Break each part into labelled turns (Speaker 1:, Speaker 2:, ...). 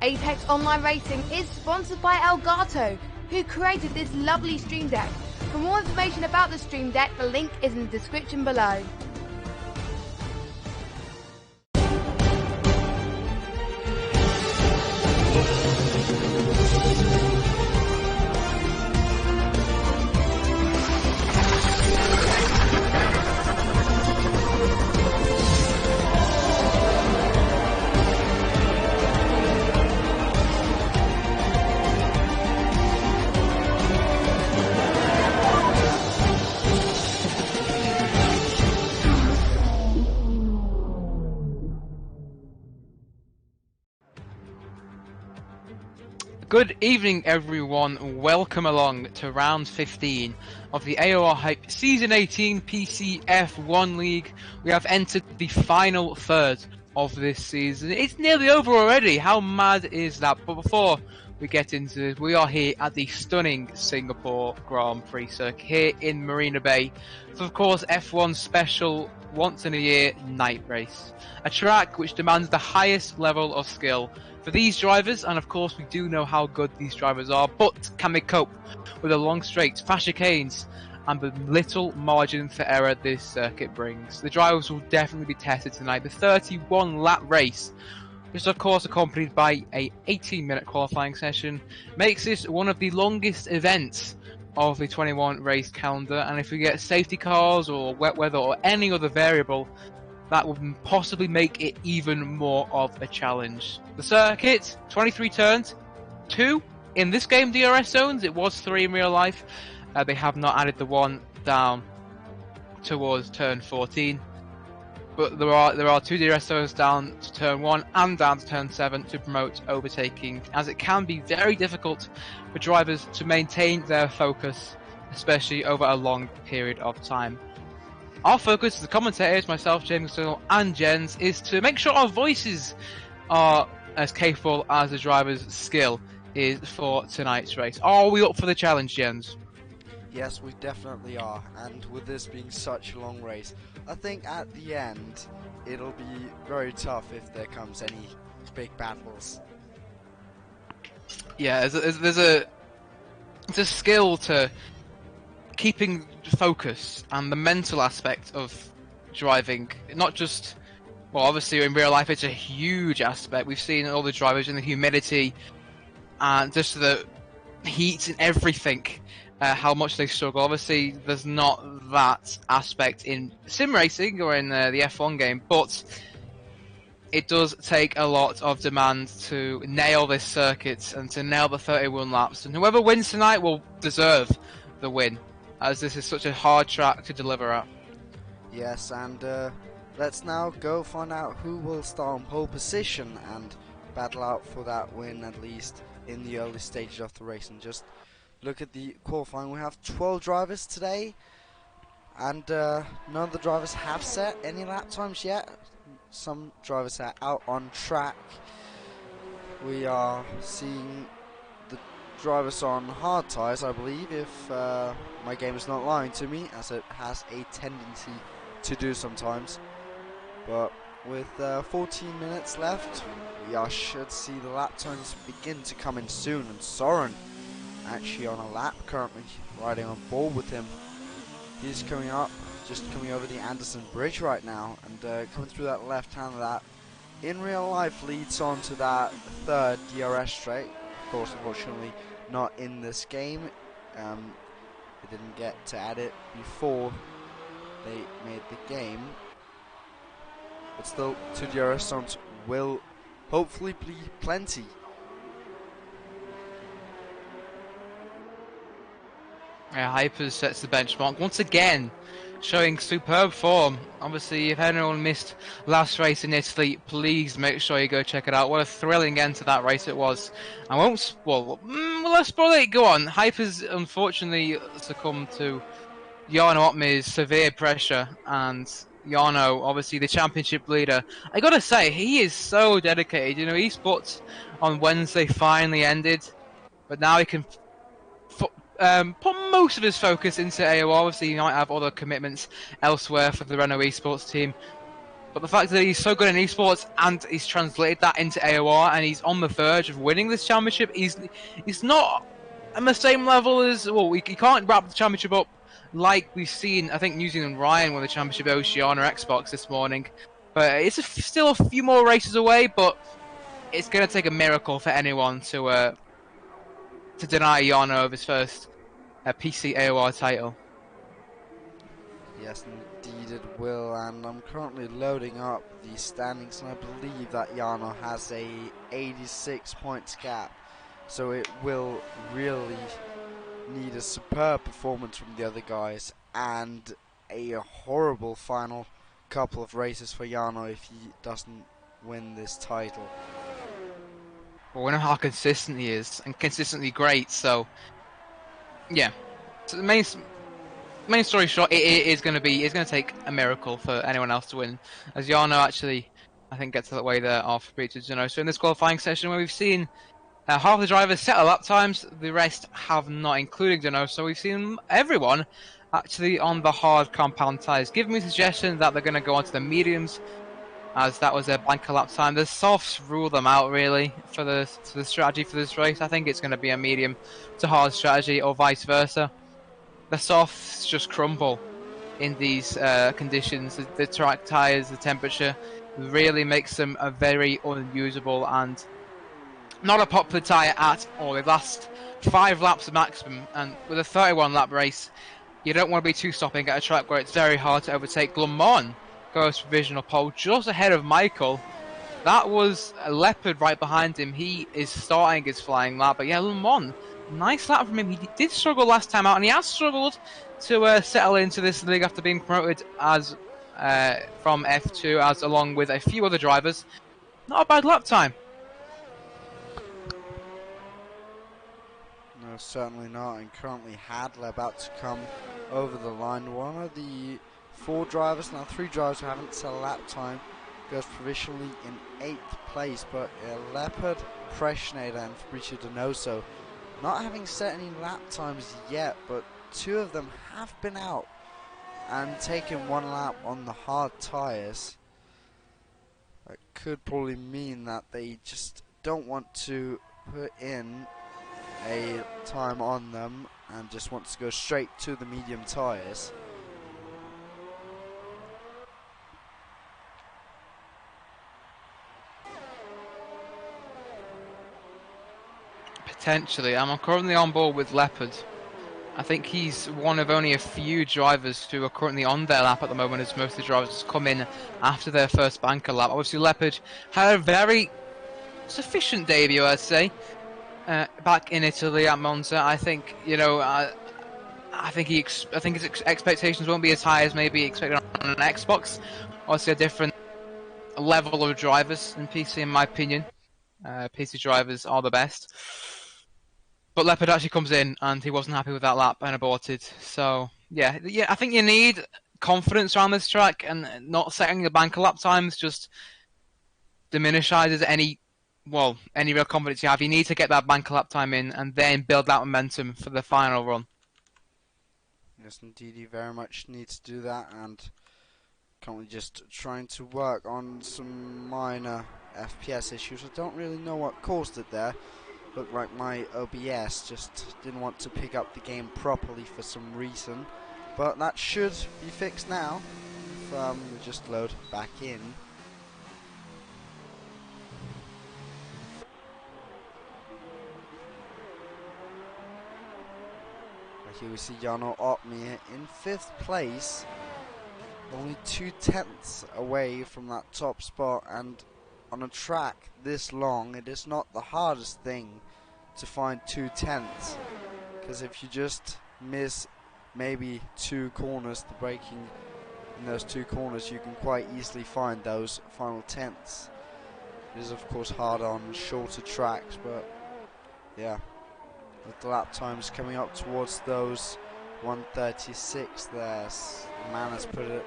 Speaker 1: Apex Online Racing is sponsored by Elgato, who created this lovely stream deck. For more information about the stream deck, the link is in the description below.
Speaker 2: Good evening everyone, welcome along to round 15 of the AOR Hype Season 18 PC F1 League. We have entered the final third of this season. It's nearly over already, how mad is that? But before we get into this, we are here at the stunning Singapore Grand Prix circuit here in Marina Bay. So of course F1 special once in a year night race. A track which demands the highest level of skill for these drivers, and of course we do know how good these drivers are, but can they cope with the long straights, fast chicanes, and the little margin for error this circuit brings? The drivers will definitely be tested tonight. The 31 lap race, which is of course accompanied by a 18-minute qualifying session, makes this one of the longest events of the 21 race calendar, and if we get safety cars or wet weather or any other variable, that would possibly make it even more of a challenge. The circuit, 23 turns, 2 in this game DRS zones. It was 3 in real life. They have not added the one down towards turn 14. But there are 2 DRS zones down to turn 1 and down to turn 7 to promote overtaking, as it can be very difficult for drivers to maintain their focus, especially over a long period of time. Our focus as the commentators, myself, James Costello, and Jens, is to make sure our voices are as capable as the driver's skill is for tonight's race. Are we up for the challenge, Jens?
Speaker 3: Yes, we definitely are, and with this being such a long race, I think at the end it'll be very tough if there comes any big battles.
Speaker 2: Yeah, there's a skill to keeping focus and the mental aspect of driving, not just, well, obviously in real life it's a huge aspect. We've seen all the drivers in the humidity and just the heat and everything, how much they struggle. Obviously there's not that aspect in sim racing or in the F1 game, but it does take a lot of demand to nail this circuit and to nail the 31 laps, and whoever wins tonight will deserve the win, as this is such a hard track to deliver at.
Speaker 3: Yes, and let's now go find out who will start on pole position and battle out for that win, at least in the early stages of the race. And just look at the qualifying. We have 12 drivers today, and none of the drivers have set any lap times yet. Some drivers are out on track. We are seeing the drivers on hard tyres, I believe, if my game is not lying to me, as it has a tendency to do sometimes. But with 14 minutes left, we should see the lap times begin to come in soon. And Soren actually on a lap currently, riding on board with him. He's coming up, just coming over the Anderson Bridge right now, and coming through that left-hand lap. In real life leads on to that third DRS straight. Of course, unfortunately, not in this game. They didn't get to add it before they made the game. But still, 2 DRS zones will hopefully be plenty.
Speaker 2: Yeah, Hypers sets the benchmark once again, showing superb form. Obviously, if anyone missed last race in Italy, please make sure you go check it out. What a thrilling end to that race it was. I won't spoil. Let's spoil it. Go on. Hypers unfortunately succumbed to Jarno Otme's severe pressure and Jarno, obviously the championship leader. I gotta say, he is so dedicated. You know, esports on Wednesday finally ended, but now he can put most of his focus into AOR. Obviously, he might have other commitments elsewhere for the Renault esports team. But the fact that he's so good in esports and he's translated that into AOR and he's on the verge of winning this championship, he's not on the same level as, well, he can't wrap the championship up like we've seen. I think New Zealand Ryan won the championship at Oceania Xbox this morning. But it's still a few more races away, but it's going to take a miracle for anyone to deny Jarno of his first PC AOR title.
Speaker 3: Yes, indeed it will, and I'm currently loading up the standings, and I believe that Jarno has a 86 points gap, so it will really need a superb performance from the other guys, and a horrible final couple of races for Jarno if he doesn't win this title.
Speaker 2: Well, we know how consistent he is, and consistently great, so yeah. So the main story short, it is going to take a miracle for anyone else to win, as Jarno actually, I think, gets that way there off British, you know. So in this qualifying session where we've seen half the drivers set a lap times, the rest have not, including Dano. So we've seen everyone actually on the hard compound tyres. Give me a suggestion that they're going to go onto the mediums, as that was their banker lap time. The softs rule them out really for the strategy for this race. I think it's going to be a medium to hard strategy, or vice versa. The softs just crumble in these conditions. The track tyres, the temperature really makes them a very unusable and not a popular tyre at all. They last 5 laps maximum, and with a 31 lap race, you don't want to be too stopping at a track where it's very hard to overtake. Lemon goes provisional pole just ahead of Michael. That was a Leopard right behind him. He is starting his flying lap, but yeah, Lemon, nice lap from him. He did struggle last time out, and he has struggled to settle into this league after being promoted as from F2, as along with a few other drivers. Not a bad lap time.
Speaker 3: No, certainly not, and currently Hadler about to come over the line. One of the 4 drivers, now 3 drivers who haven't set a lap time, goes provisionally in 8th place, but Leopard, Preschnader and Fabrizio Donoso not having set any lap times yet, but 2 of them have been out and taken 1 lap on the hard tyres. That could probably mean that they just don't want to put in a time on them and just wants to go straight to the medium tyres.
Speaker 2: Potentially. I'm currently on board with Leopard. I think he's one of only a few drivers who are currently on their lap at the moment, as most of the drivers come in after their first banker lap. Obviously Leopard had a very sufficient debut, I'd say, back in Italy at Monza. I think, you know, I think his expectations won't be as high as maybe expected on an Xbox. Obviously a different level of drivers in PC, in my opinion. PC drivers are the best. But Leopard actually comes in and he wasn't happy with that lap and aborted. So yeah, I think you need confidence around this track, and not setting the banker lap times just diminishes any real confidence you have. You need to get that banker lap time in and then build that momentum for the final run.
Speaker 3: Yes, indeed, you very much need to do that, and currently just trying to work on some minor FPS issues. I don't really know what caused it there. Looked like my OBS just didn't want to pick up the game properly for some reason, but that should be fixed now if we just load back in. Here we see Jarno Opmi in 5th place, only 2/10 away from that top spot, and on a track this long, it is not the hardest thing to find 2/10, because if you just miss maybe 2 corners, the braking in those 2 corners, you can quite easily find those final tenths. It is of course hard on shorter tracks, but yeah, with the lap times coming up towards those 1:36 there, man has put it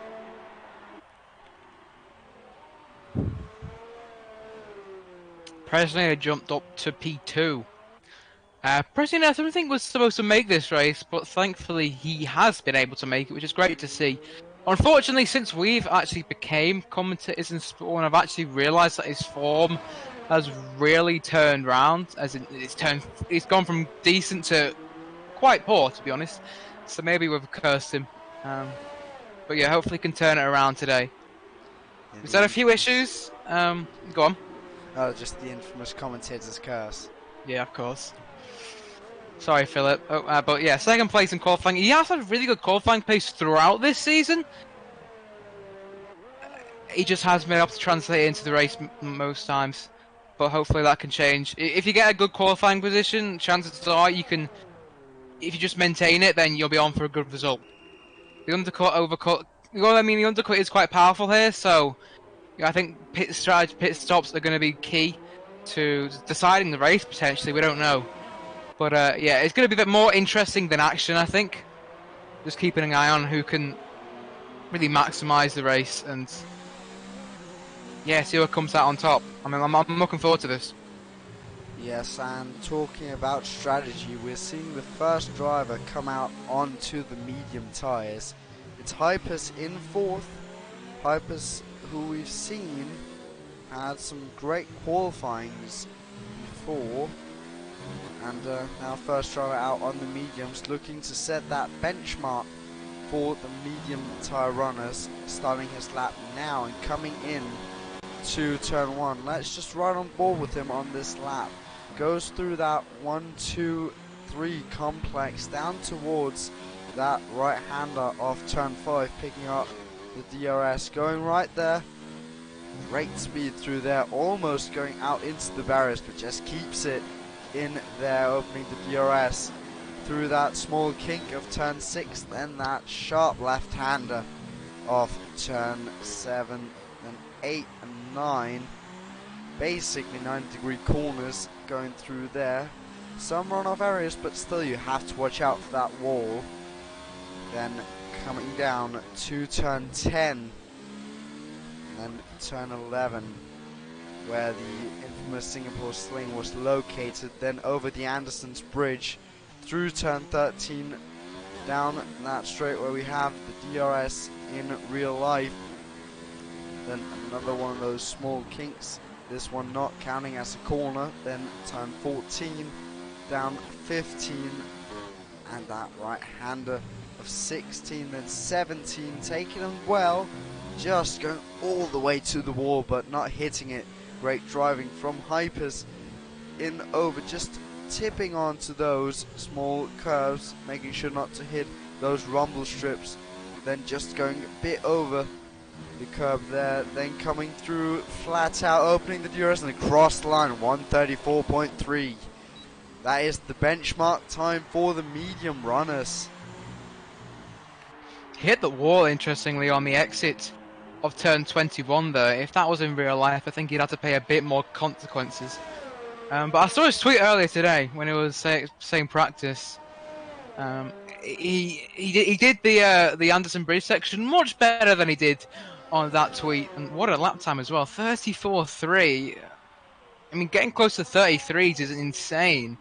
Speaker 2: Presney jumped up to P2. Presney, I don't think was supposed to make this race, but thankfully he has been able to make it, which is great to see. Unfortunately, since we've actually became commentators in Spawn, I've actually realised that his form has really turned round. As in, it's gone from decent to quite poor, to be honest. So maybe we've cursed him. But yeah, hopefully he can turn it around today. Is there a few issues? Go on.
Speaker 3: Oh, just the infamous commentator's curse.
Speaker 2: Yeah, of course. Sorry, Philip. But yeah, second place in qualifying. He has had a really good qualifying pace throughout this season. He just has been able to translate it into the race most times. But hopefully that can change. If you get a good qualifying position, chances are you can... If you just maintain it, then you'll be on for a good result. The undercut, overcut... You know what I mean? The undercut is quite powerful here, so... I think pit stops are going to be key to deciding the race, potentially. We don't know. But yeah, it's going to be a bit more interesting than action, I think. Just keeping an eye on who can really maximise the race and yeah, see what comes out on top. I mean, I'm looking forward to this.
Speaker 3: Yes, and talking about strategy, we're seeing the first driver come out onto the medium tyres. It's Hypers in fourth. Hypers, who we've seen, had some great qualifyings before. And now first driver out on the mediums, looking to set that benchmark for the medium tyre runners, starting his lap now and coming in to turn 1. Let's just ride on board with him on this lap. Goes through that 1, 2, 3 complex down towards that right-hander off turn 5, picking up the DRS, going right there. Great speed through there, almost going out into the barriers, but just keeps it in there, opening the DRS through that small kink of turn 6, then that sharp left-hander off turn 7, then 8 and 9, basically 90-degree corners going through there. Some runoff areas, but still you have to watch out for that wall. Then coming down to turn 10, then turn 11, where the infamous Singapore Sling was located, then over the Anderson's Bridge, through turn 13, down that straight where we have the DRS in real life, then another one of those small kinks, this one not counting as a corner, then turn 14, down 15, and that right-hander of 16, then 17, taking them well, just going all the way to the wall, but not hitting it. Great driving from Hypers in over, just tipping onto those small curves, making sure not to hit those rumble strips, then just going a bit over the curb there, then coming through flat out, opening the DRS and across the line, 134.3. That is the benchmark time for the medium runners.
Speaker 2: Hit the wall, interestingly, on the exit of turn 21 there. If that was in real life, I think he'd have to pay a bit more consequences. But I saw his tweet earlier today when he was saying practice. He did the Anderson Bridge section much better than he did on that tweet, and what a lap time as well, 34.3. I mean, getting close to 33s is insane.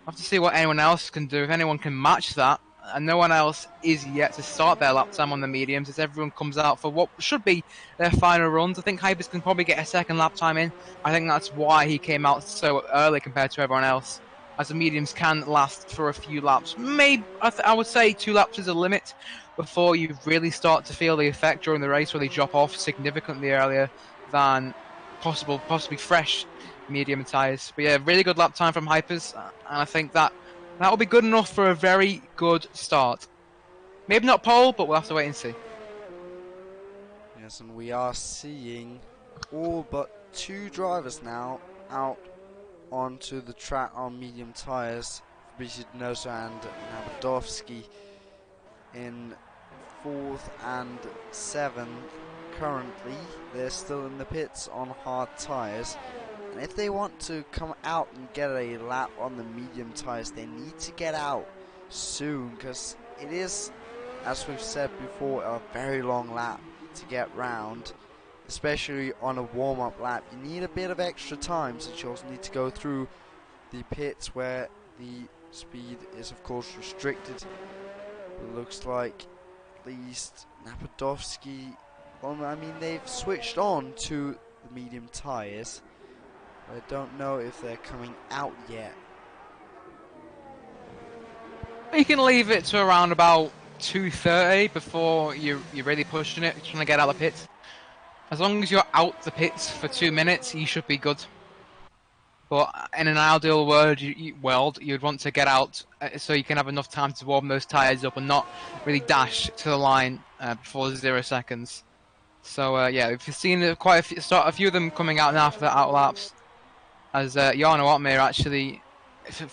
Speaker 2: I have to see what anyone else can do, if anyone can match that. And no one else is yet to start their lap time on the mediums, as everyone comes out for what should be their final runs. I think Hypers can probably get a second lap time in. I think that's why he came out so early compared to everyone else, as the mediums can last for a few laps. Maybe I would say 2 laps is a limit before you really start to feel the effect during the race, where they drop off significantly earlier than possibly fresh medium tyres. But yeah, really good lap time from Hypers, and I think that will be good enough for a very good start. Maybe not pole, but we'll have to wait and see.
Speaker 3: Yes, and we are seeing all but 2 drivers now out onto the track on medium tyres. Fabricio Donoso and Nabadovsky in 4th and 7th currently. They're still in the pits on hard tyres. And if they want to come out and get a lap on the medium tyres, they need to get out soon, because it is, as we've said before, a very long lap to get round. especially on a warm-up lap. You need a bit of extra time, since you also need to go through the pits where the speed is of course restricted. It looks like at least Napadovsky, well, I mean, they've switched on to the medium tyres. I don't know if they're coming out yet.
Speaker 2: You can leave it to around about 2:30 before you're really pushing it, trying to get out of the pits. As long as you're out the pits for 2 minutes, you should be good. But in an ideal world, you'd want to get out so you can have enough time to warm those tyres up and not really dash to the line before 0 seconds. So yeah, if you've seen quite a few of them coming out now for the out laps, as Jarno Otmir actually,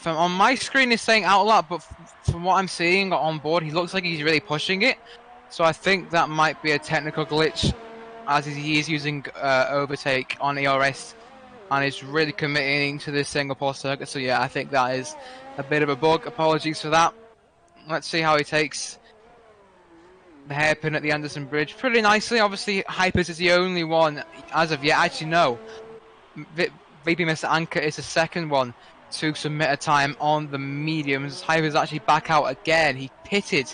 Speaker 2: on my screen is saying out lap, but from what I'm seeing on board, he looks like he's really pushing it. So I think that might be a technical glitch, as he is using overtake on ERS, and is really committing to this Singapore circuit. So yeah, I think that is a bit of a bug. Apologies for that. Let's see how he takes the hairpin at the Anderson Bridge pretty nicely. Obviously, Hypers is the only one as of yet. Actually, no. VP Mr. Anchor is the second one to submit a time on the mediums. Hypers actually back out again. He pitted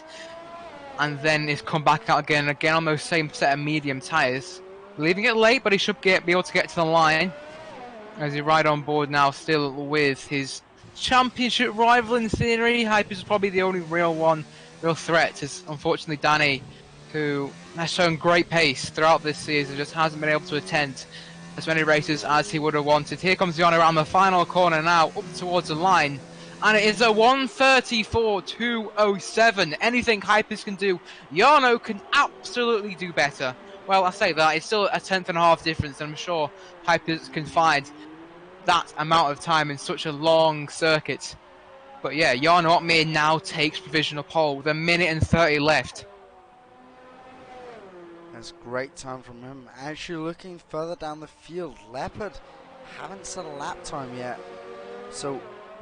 Speaker 2: and then he's come back out again on those same set of medium tyres. Leaving it late, but he should be able to get to the line as he ride on board now, still with his championship rival in theory. Hypers is probably the only real threat is unfortunately Danny, who has shown great pace throughout this season, just hasn't been able to attend as many races as he would have wanted. Here comes Jarno around the final corner now, up towards the line, and it is a 1:34.207. Anything Hypers can do, Jarno can absolutely do better. Well, I say that, it's still a 10.5 difference, and I'm sure Hypers can find that amount of time in such a long circuit. But yeah, Jarno Otmir now takes provisional pole with 1:30 left.
Speaker 3: That's great time from him. Actually looking further down the field, Leopard haven't set a lap time yet. So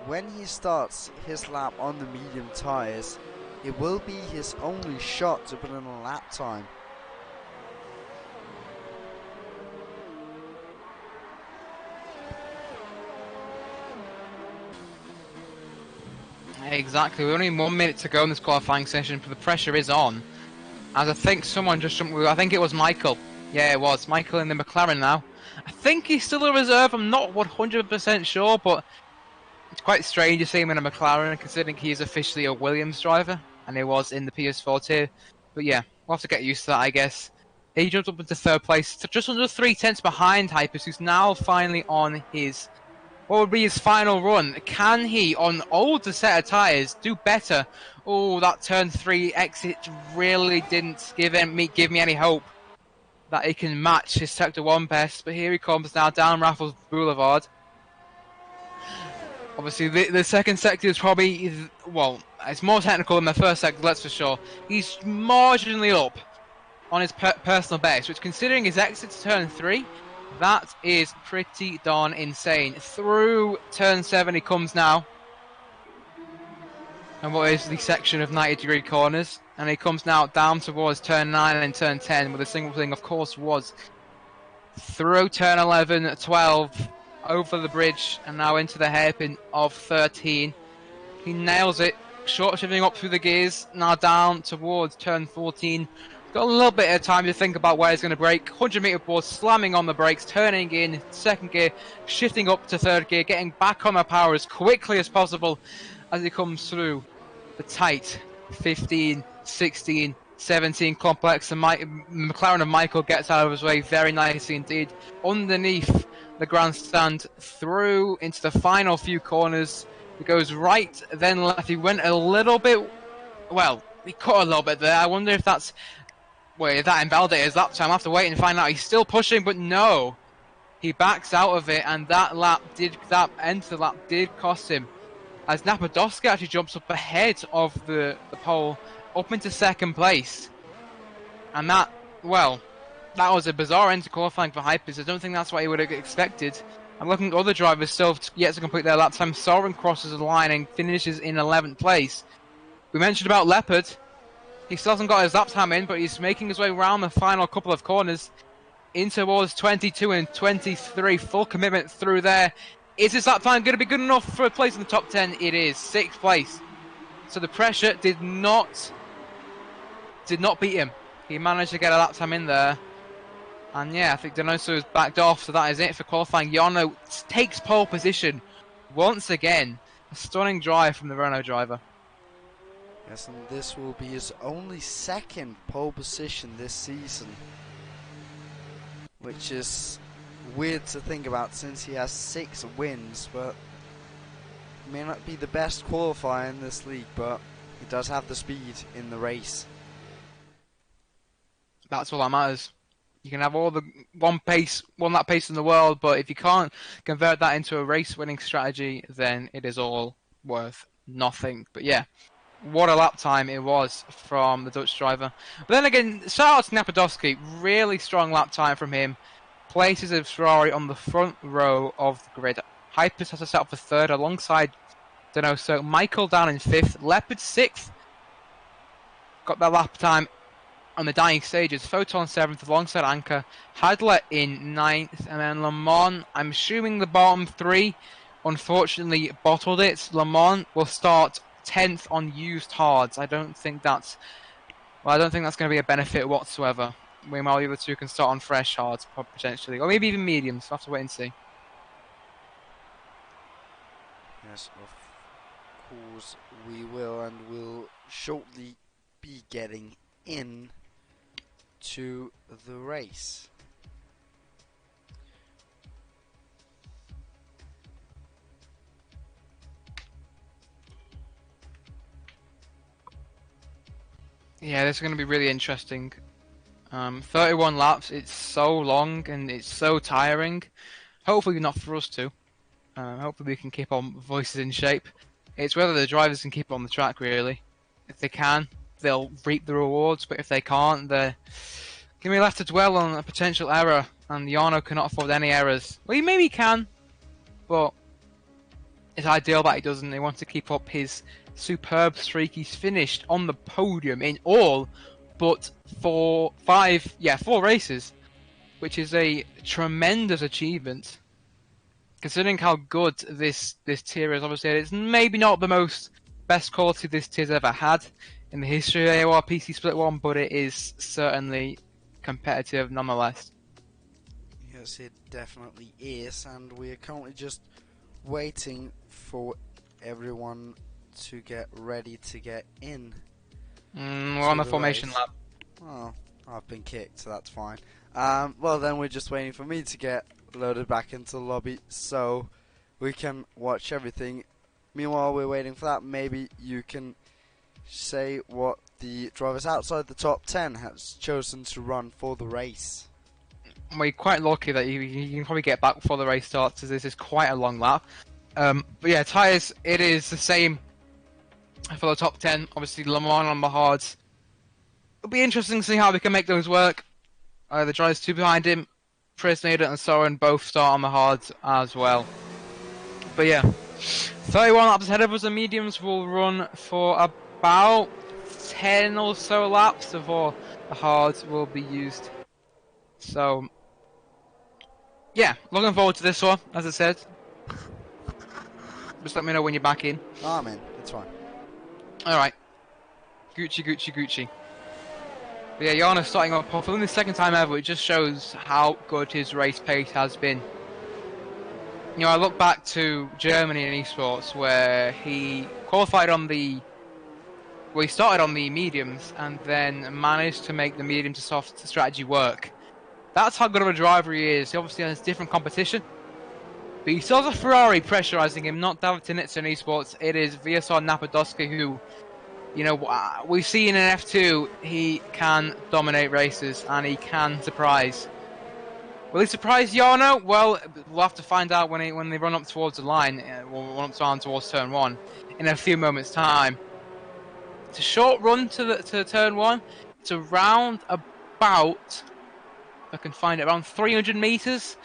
Speaker 3: when he starts his lap on the medium tyres, it will be his only shot to put in a lap time.
Speaker 2: Exactly, we're only 1 minute to go in this qualifying session, but the pressure is on. As I think someone just jumped, I think it was Michael. Yeah, it was. Michael in the McLaren now. I think he's still a reserve, I'm not 100% sure, but it's quite strange to see him in a McLaren, considering he is officially a Williams driver, and he was in the PS4 tier. But yeah, we'll have to get used to that, I guess. He jumped up into 3rd place, just under 3/10 behind Hypers, who's now finally on his... what would be his final run? Can he, on older set of tyres, do better? Oh, that turn 3 exit really didn't give me any hope that he can match his Sector 1 best. But here he comes now down Raffles Boulevard. Obviously, the second sector is probably, well, it's more technical than the first sector, that's for sure. He's marginally up on his personal best, which, considering his exit to turn 3, that is pretty darn insane. Through turn 7 he comes now. And what is the section of 90-degree corners. And he comes now down towards turn 9 and turn 10, with a single thing, of course, was through turn 11, 12, over the bridge, and now into the hairpin of 13. He nails it, short shifting up through the gears, now down towards turn 14. Got a little bit of time to think about where he's going to brake. 100-meter board, slamming on the brakes, turning in 2nd gear, shifting up to 3rd gear, getting back on the power as quickly as possible as he comes through the tight 15, 16, 17 complex. And McLaren and Michael gets out of his way very nicely indeed. Underneath the grandstand, through into the final few corners. He goes right, then left. He went a little bit, well, he cut a little bit there. I wonder if that's... well, if that invalidates his lap time, I'll have to wait and find out. He's still pushing, but no. He backs out of it, and that end to the lap did cost him. As Napadovsky actually jumps up ahead of the pole, up into 2nd place. And that, well, that was a bizarre end to qualifying for Hypers. I don't think that's what he would have expected. I'm looking at other drivers still yet to complete their lap time. Soren crosses the line and finishes in 11th place. We mentioned about Leopard. He still hasn't got his lap time in, but he's making his way around the final couple of corners. in towards 22 and 23. Full commitment through there. Is this lap time going to be good enough for a place in the top 10? It is. 6th place. So the pressure did not beat him. He managed to get a lap time in there. And yeah, I think Donoso has backed off, so that is it for qualifying. Jarno takes pole position once again. A stunning drive from the Renault driver.
Speaker 3: Yes, and this will be his only second pole position this season, which is weird to think about since he has 6 wins, but he may not be the best qualifier in this league, but he does have the speed in the race.
Speaker 2: That's all that matters. You can have all the one lap pace in the world, but if you can't convert that into a race-winning strategy, then it is all worth nothing. But yeah, what a lap time it was from the Dutch driver. But then again, shout out to Napadowski. Really strong lap time from him. Places of Ferrari on the front row of the grid. Hypers has to set up for 3rd alongside Donoso. Michael down in 5th. Leopard 6th. Got that lap time on the dying stages. Photon 7th alongside Anker. Hadler in 9th. And then Le Mans, I'm assuming the bottom 3 unfortunately bottled it. Le Mans will start 10th on used hards. I don't think that's going to be a benefit whatsoever. Meanwhile, the other 2 can start on fresh hards potentially, or maybe even mediums. We'll have to wait and see.
Speaker 3: Yes, of course we will, and we'll shortly be getting in to the race.
Speaker 2: Yeah, this is going to be really interesting. 31 laps, it's so long and it's so tiring. Hopefully not for us too. Hopefully we can keep our voices in shape. It's whether the drivers can keep on the track, really. If they can, they'll reap the rewards, but if they can't, they're going to be left to dwell on a potential error, and Jarno cannot afford any errors. Well, he maybe can, but it's ideal that he doesn't. They want to keep up his superb streak. He's finished on the podium in all but 4 races, which is a tremendous achievement considering how good this tier is. Obviously, it's maybe not the best quality this tier's ever had in the history of AOR PC Split 1, but it is certainly competitive nonetheless.
Speaker 3: Yes, it definitely is, and we are currently just waiting for everyone to get ready to get in.
Speaker 2: We're on the formation lap.
Speaker 3: Oh, I've been kicked, so that's fine. Well, then we're just waiting for me to get loaded back into the lobby so we can watch everything. Meanwhile, we're waiting for that. Maybe you can say what the drivers outside the top 10 has chosen to run for the race.
Speaker 2: We're quite lucky that you can probably get back before the race starts, as this is quite a long lap. But yeah, tyres, it is the same for the top 10. Obviously, Le Mans on the hards. It'll be interesting to see how we can make those work. The drivers 2 behind him, Prisnada and Soren, both start on the hards as well. But yeah, 31 laps ahead of us. The mediums will run for about 10 or so laps before the hards will be used. So, yeah, looking forward to this one, as I said. Just let me know when you're back in.
Speaker 3: Oh, I'm in. It's fine.
Speaker 2: Alright. Gucci, Gucci, Gucci. But yeah, Jarno starting off for the second time ever. It just shows how good his race pace has been. You know, I look back to Germany in esports where he qualified on the... Well, he started on the mediums and then managed to make the medium to soft strategy work. That's how good of a driver he is. He obviously has different competition. But he still has a Ferrari pressurizing him, not David Tinitz in esports. It is Viasar Napadowski who, you know, we've seen in F2, he can dominate races and he can surprise. Will he surprise Jarno? Well, we'll have to find out when they run up towards the line, run up towards turn 1 in a few moments' time. It's a short run to turn 1. It's around about, I can find it, around 300 meters.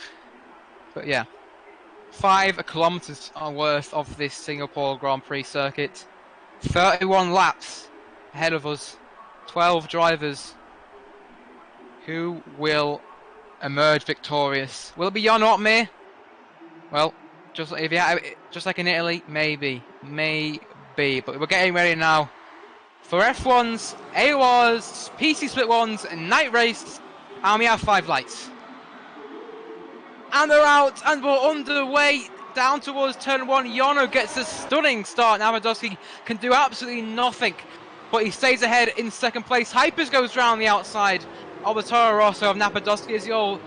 Speaker 2: But yeah, 5 kilometers worth of this Singapore Grand Prix circuit. 31 laps ahead of us. 12 drivers. Who will emerge victorious. Will it be Jan Otmir? Well, just like in Italy, maybe. But we're getting ready now for F1s, AORs, PC split ones, and night race, and we have 5 lights. And they're out, and we're underway down towards turn 1. Jarno gets a stunning start. Napadowski can do absolutely nothing, but he stays ahead in second place. Hypers goes round the outside of the Toro Rosso of Napadowski as he all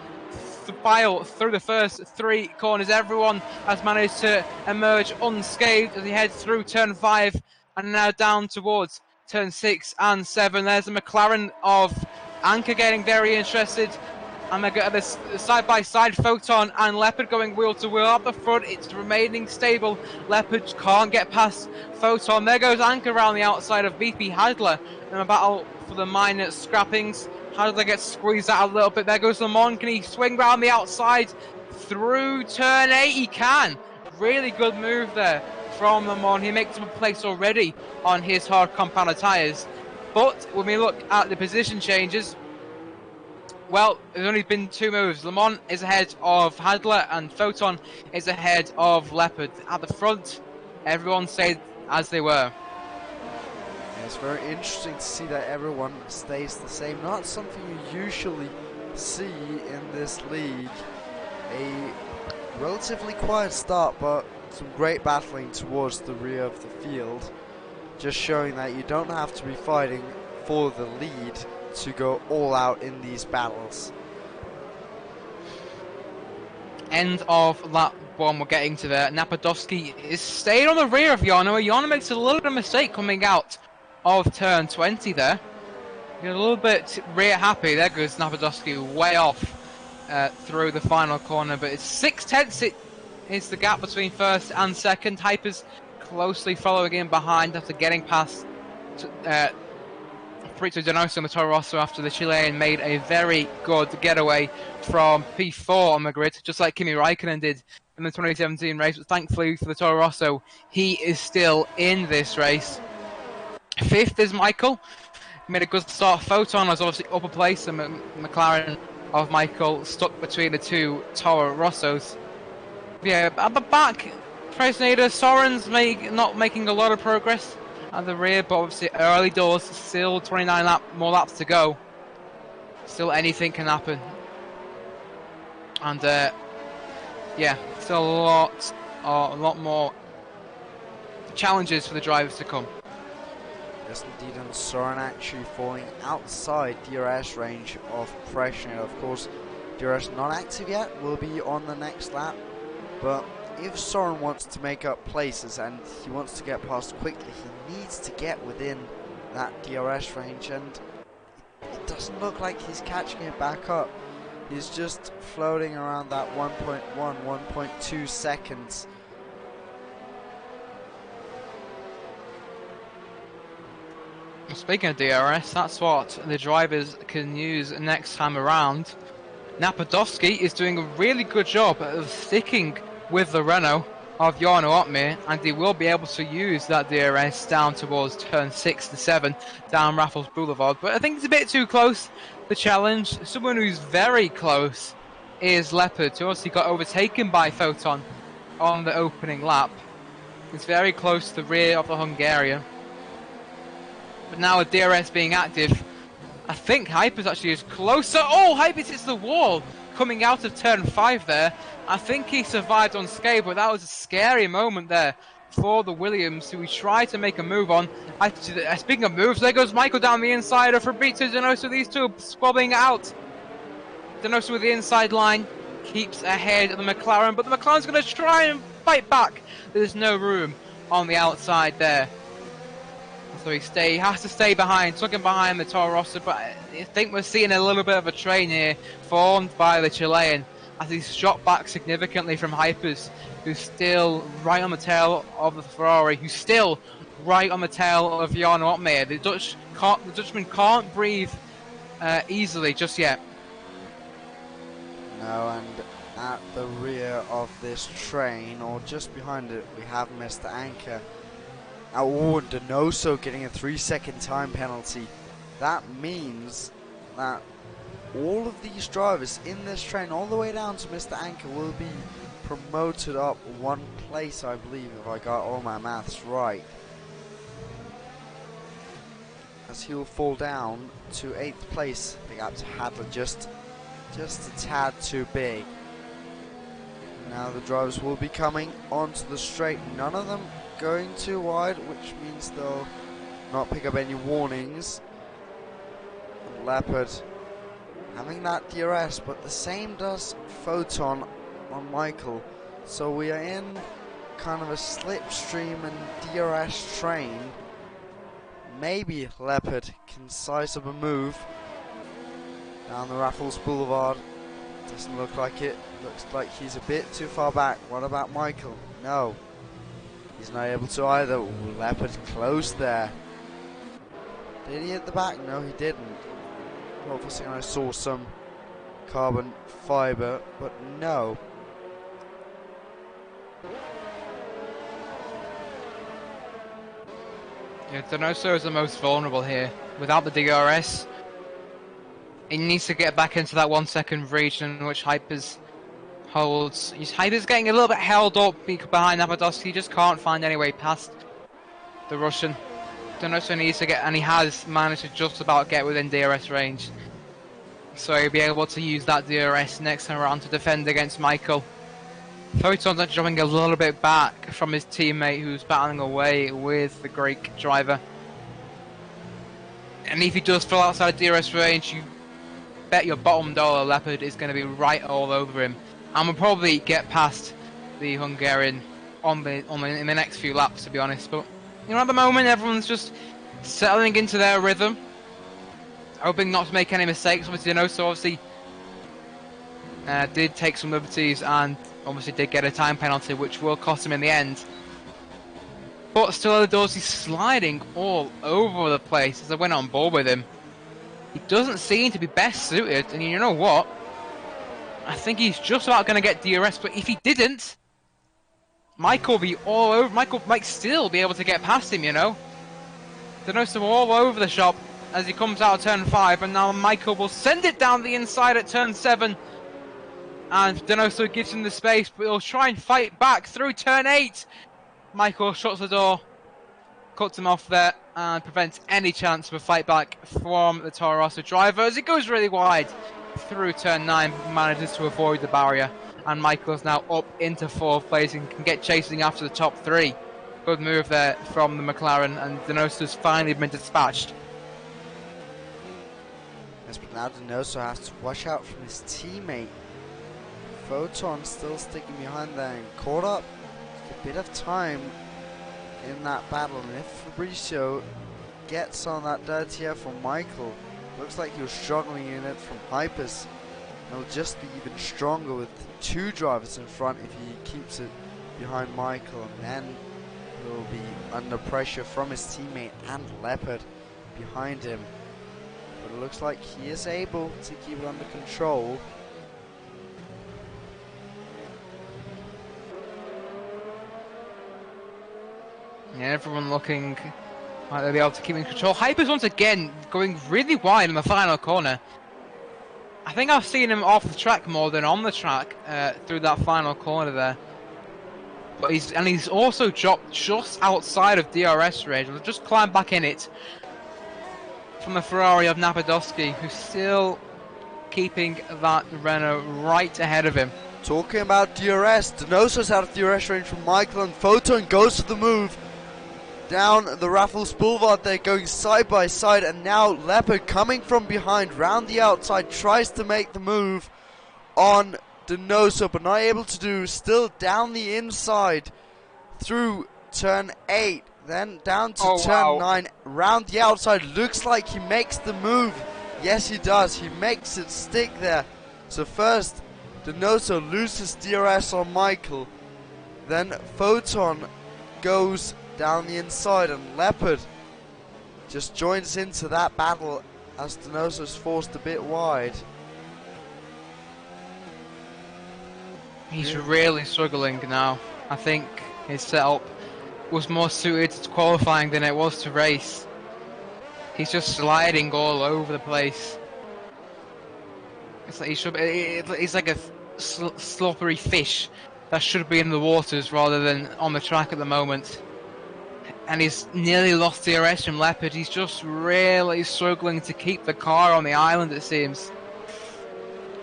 Speaker 2: file through the first 3 corners. Everyone has managed to emerge unscathed as he heads through turn 5 and now down towards turn 6 and 7. There's the McLaren of Anker getting very interested. And they got this side-by-side Photon and Leopard going wheel to wheel. Up the front, it's remaining stable. Leopard can't get past Photon. There goes Anker around the outside of BP Hadler in a battle for the minor scrappings. Hadler gets squeezed out a little bit. There goes Lemon. Can he swing round the outside through turn 8? He can. Really good move there from Lemon. He makes him a place already on his hard compound tyres. But when we look at the position changes, well, there's only been 2 moves. Lemon is ahead of Hadler and Photon is ahead of Leopard. At the front, everyone stayed as they were.
Speaker 3: Yeah, it's very interesting to see that everyone stays the same. Not something you usually see in this league. A relatively quiet start, but some great battling towards the rear of the field. Just showing that you don't have to be fighting for the lead to go all out in these battles.
Speaker 2: End of lap 1, we're getting to there. Napadowski is staying on the rear of Jarno. Jarno makes a little bit of a mistake coming out of turn 20 there. You're a little bit rear happy. There goes Napadowski way off through the final corner, but it's 6/10 it is the gap between first and second. Hypers closely following in behind after getting past Fabrizio Donoso and the Toro Rosso after the Chilean made a very good getaway from P4 on the grid, just like Kimi Raikkonen did in the 2017 race. But thankfully for the Toro Rosso, he is still in this race. 5th is Michael. He made a good start. Photon was obviously upper place, and McLaren of Michael stuck between the 2 Toro Rossos. Yeah, at the back, Fresneda, Soren's not making a lot of progress at the rear, but obviously early doors, still 29 more laps to go. Still anything can happen. And yeah, still a lot more challenges for the drivers to come.
Speaker 3: Yes, indeed, and Soren actually falling outside DRS range of Fresneda. Of course, DRS not active yet, will be on the next lap, but if Soren wants to make up places and he wants to get past quickly, he needs to get within that DRS range, and it doesn't look like he's catching it back up. He's just floating around that 1.1, 1.2 seconds.
Speaker 2: Speaking of DRS, that's what the drivers can use next time around. Napadowski is doing a really good job of sticking with the Renault of Jarno Otmir, and he will be able to use that DRS down towards turn 6 to 7 down Raffles Boulevard. But I think it's a bit too close, the challenge. Someone who's very close is Leopard, who obviously got overtaken by Photon on the opening lap. It's very close to the rear of the Hungarian. But now with DRS being active, I think Hypers actually is closer. Oh, Hypers hits the wall coming out of turn 5 there. I think he survived unscathed, but that was a scary moment there for the Williams, who we tried to make a move on. Speaking of moves, there goes Michael down the inside of Fabrizio Donoso. These two squabbling out. Donoso with the inside line keeps ahead of the McLaren, but the McLaren's going to try and fight back. There's no room on the outside there. So he has to stay behind, tugging behind the Toro Rosso, but I think we're seeing a little bit of a train here formed by the Chilean as he's shot back significantly from Hypers, who's still right on the tail of the Ferrari, who's still right on the tail of Jarno Otmir. The Dutchman can't breathe easily just yet.
Speaker 3: No, and at the rear of this train, or just behind it, we have Mr. Anker. Oh, Donoso getting a 3-second time penalty. That means that all of these drivers in this train, all the way down to Mr. Anchor, will be promoted up one place, I believe, if I got all my maths right. As he will fall down to 8th place. The gap to Hadler just a tad too big. Now the drivers will be coming onto the straight, none of them going too wide, which means they'll not pick up any warnings. Leopard having that DRS, but the same does Photon on Michael. So we are in kind of a slipstream and DRS train. Maybe Leopard can size up a move down the Raffles Boulevard. Doesn't look like it. Looks like he's a bit too far back. What about Michael? No. He's not able to either. Ooh, Leopard close there. Did he hit the back? No, he didn't. Well, for a second I saw some carbon fiber, but no.
Speaker 2: Yeah, Donoso is the most vulnerable here. Without the DRS, he needs to get back into that 1 second region which Hypers holds. Hypers getting a little bit held up behind Napadovsky. He just can't find any way past the Russian. Donoso needs to get, and he has managed to just about get within DRS range. So he'll be able to use that DRS next time around to defend against Michael. Photon's are jumping a little bit back from his teammate who's battling away with the Greek driver. And if he does fall outside DRS range, you bet your bottom dollar Leopard is going to be right all over him. And will probably get past the Hungarian in the next few laps, to be honest. But you know, at the moment, everyone's just settling into their rhythm, hoping not to make any mistakes. Obviously, Donoso obviously did take some liberties and obviously did get a time penalty, which will cost him in the end. But still, he's sliding all over the place as I went on board with him. He doesn't seem to be best suited, and you know what? I think he's just about going to get DRS, but if he didn't, Michael will be all over. Michael might still be able to get past him, you know? Donoso all over the shop as he comes out of turn 5, and now Michael will send it down the inside at turn 7. And Donoso gives him the space, but he'll try and fight back through turn 8. Michael shuts the door, cuts him off there, and prevents any chance of a fight back from the Toro Rosso driver as it goes really wide through turn 9, manages to avoid the barrier. And Michael's now up into 4th place and can get chasing after the top 3. Good move there from the McLaren, and Donoso's finally been dispatched.
Speaker 3: Yes, but now Donoso has to watch out from his teammate. Photon still sticking behind there and caught up a bit of time in that battle. And if Fabricio gets on that dirty air from Michael, looks like he was struggling in it from Hypers. He'll just be even stronger with 2 drivers in front if he keeps it behind Michael, and then he'll be under pressure from his teammate and Leopard behind him. But it looks like he is able to keep it under control.
Speaker 2: Yeah, everyone looking like they'll be able to keep in control. Hypers once again going really wide in the final corner. I think I've seen him off the track more than on the track through that final corner there. But he's also dropped just outside of DRS range. He'll just climb back in it from the Ferrari of Napadovsky, who's still keeping that Renault right ahead of him.
Speaker 3: Talking about DRS, Donoso's out of DRS range from Michael, and Photon goes for the move down the Raffles Boulevard. They're going side by side, and now Leopard coming from behind round the outside tries to make the move on Donoso, but not able to do. Still down the inside through turn 8, then down to turn 9 round the outside. Looks like he makes the move. Yes, he does. He makes it stick there. So first Donoso loses DRS on Michael, then Photon goes down the inside, and Leopard just joins into that battle as Donoso's forced a bit wide.
Speaker 2: He's really struggling now. I think his setup was more suited to qualifying than it was to race. He's just sliding all over the place. It's like he's like a slippery fish that should be in the waters rather than on the track at the moment. And he's nearly lost DRS from Leopard. He's just really struggling to keep the car on the island, it seems.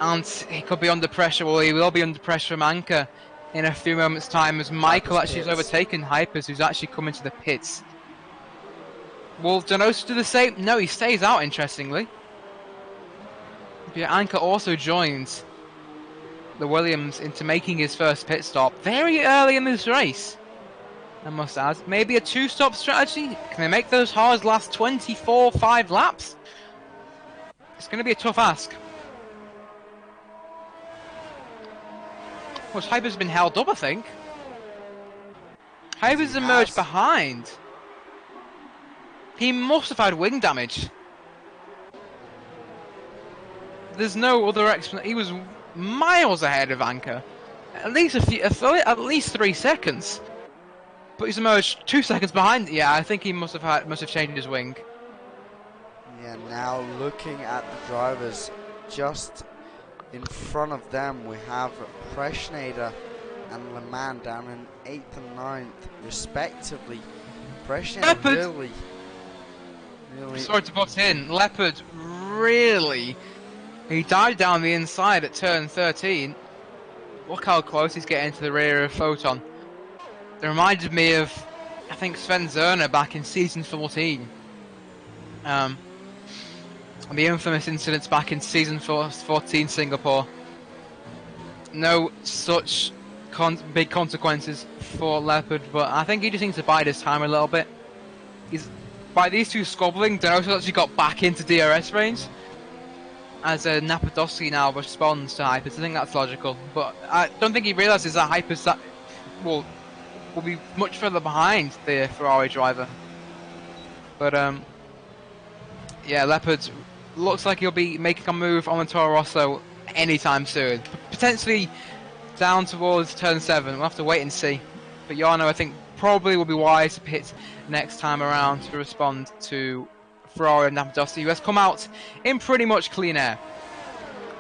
Speaker 2: And he could be under pressure, well, he will be under pressure from Anchor in a few moments' time as Michael actually has overtaken Hypers, who's actually coming to the pits. Will Donoso do the same? No, he stays out, interestingly. But Anchor also joins the Williams into making his first pit stop very early in this race, I must add. Maybe a two-stop strategy? Can they make those cars last 24.5 laps? It's going to be a tough ask. Which Hyper's been held up, I think. Hyper's emerged behind. He must have had wing damage. There's no other explanation. He was miles ahead of Anchor. At least 3 seconds. But he's emerged 2 seconds behind. Yeah, I think he must have changed his wing.
Speaker 3: Yeah, now looking at the drivers, just in front of them we have Preschnader and Le Mans down in 8th and 9th respectively. Preschnader really...
Speaker 2: Sorry to butt in. Leopard really... He died down the inside at turn 13. Look how close he's getting to the rear of Photon. It reminded me of, I think, Sven Zerner back in season 14. The infamous incidents back in season 14 Singapore. No such big consequences for Leopard, but I think he just needs to bide his time a little bit. By these two squabbling, Donoso actually got back into DRS range. As Napadowski now responds to Hypers. I think that's logical, but I don't think he realises that Hypers will be much further behind the Ferrari driver. But yeah, Leopard looks like he'll be making a move on the Toro Rosso anytime soon. Potentially down towards turn 7. We'll have to wait and see. But Jarno, I think, probably will be wise to pit next time around to respond to Ferrari and Napadowski, who has come out in pretty much clean air.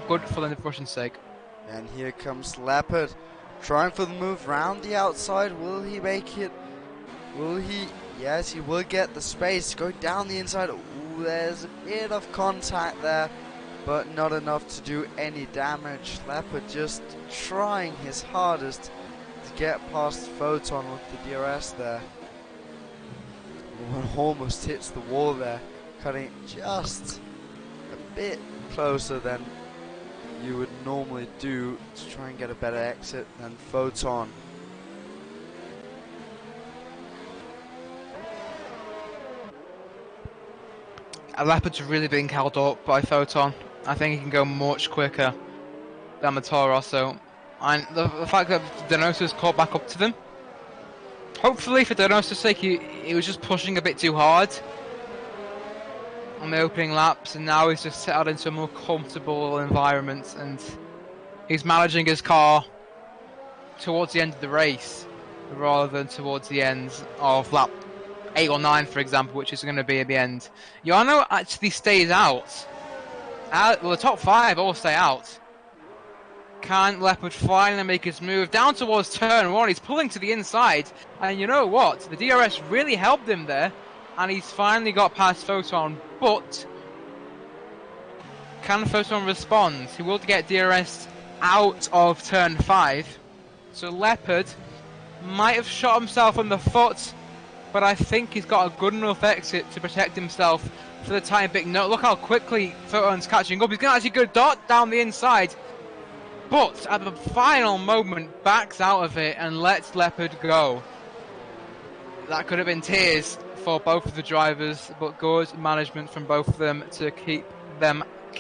Speaker 2: Good for the Russian's sake.
Speaker 3: And here comes Leopard, trying for the move round the outside. Will he make it? Will he? Yes, he will get the space. Go down the inside. Ooh, there's a bit of contact there, but not enough to do any damage. Leopard just trying his hardest to get past Photon with the DRS there. One almost hits the wall there, cutting just a bit closer than you would normally do to try and get a better exit than Photon.
Speaker 2: Leopard's really being held up by Photon. I think he can go much quicker than the Toro Rosso. And the fact that Donoso's caught back up to them, hopefully for Donoso's sake, he was just pushing a bit too hard on the opening laps, and now he's just settled into a more comfortable environment, and he's managing his car towards the end of the race rather than towards the end of lap 8 or 9, for example, which is going to be at the end. Jarno actually stays out. Well, the top 5 all stay out. Can Leopard finally make his move down towards turn 1? He's pulling to the inside, and you know what? The DRS really helped him there, and he's finally got past Photon, but can Photon respond? He will get DRS out of turn 5, so Leopard might have shot himself in the foot, but I think he's got a good enough exit to protect himself for the time being. No, look how quickly Photon's catching up. He's going to actually go dart down the inside, but at the final moment backs out of it and lets Leopard go. That could have been tears for both of the drivers, but good management from both of them to keep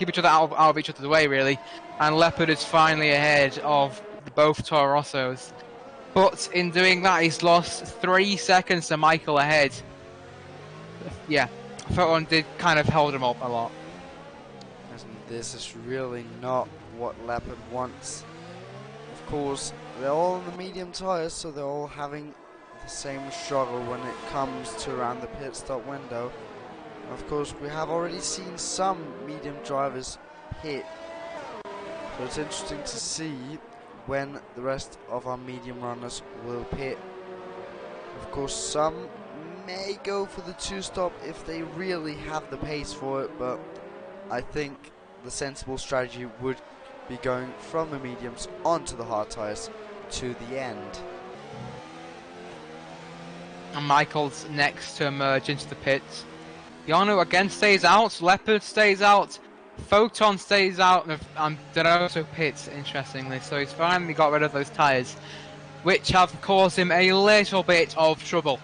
Speaker 2: each other out of each other's way, really. And Leopard is finally ahead of both Toro Rossos. But in doing that, he's lost 3 seconds to Michael ahead. Yeah, Photon did kind of hold him up a lot.
Speaker 3: This is really not what Leopard wants. Of course, they're all in the medium tyres, so they're all having the same struggle when it comes to around the pit stop window. Of course, we have already seen some medium drivers hit So it's interesting to see when the rest of our medium runners will pit. Of course, some may go for the 2-stop if they really have the pace for it, but I think the sensible strategy would be going from the mediums onto the hard tyres to the end.
Speaker 2: And Michael's next to emerge into the pits. Jarno again stays out, Leopard stays out, Photon stays out, and Denoso pits, interestingly, so he's finally got rid of those tyres, which have caused him a little bit of trouble.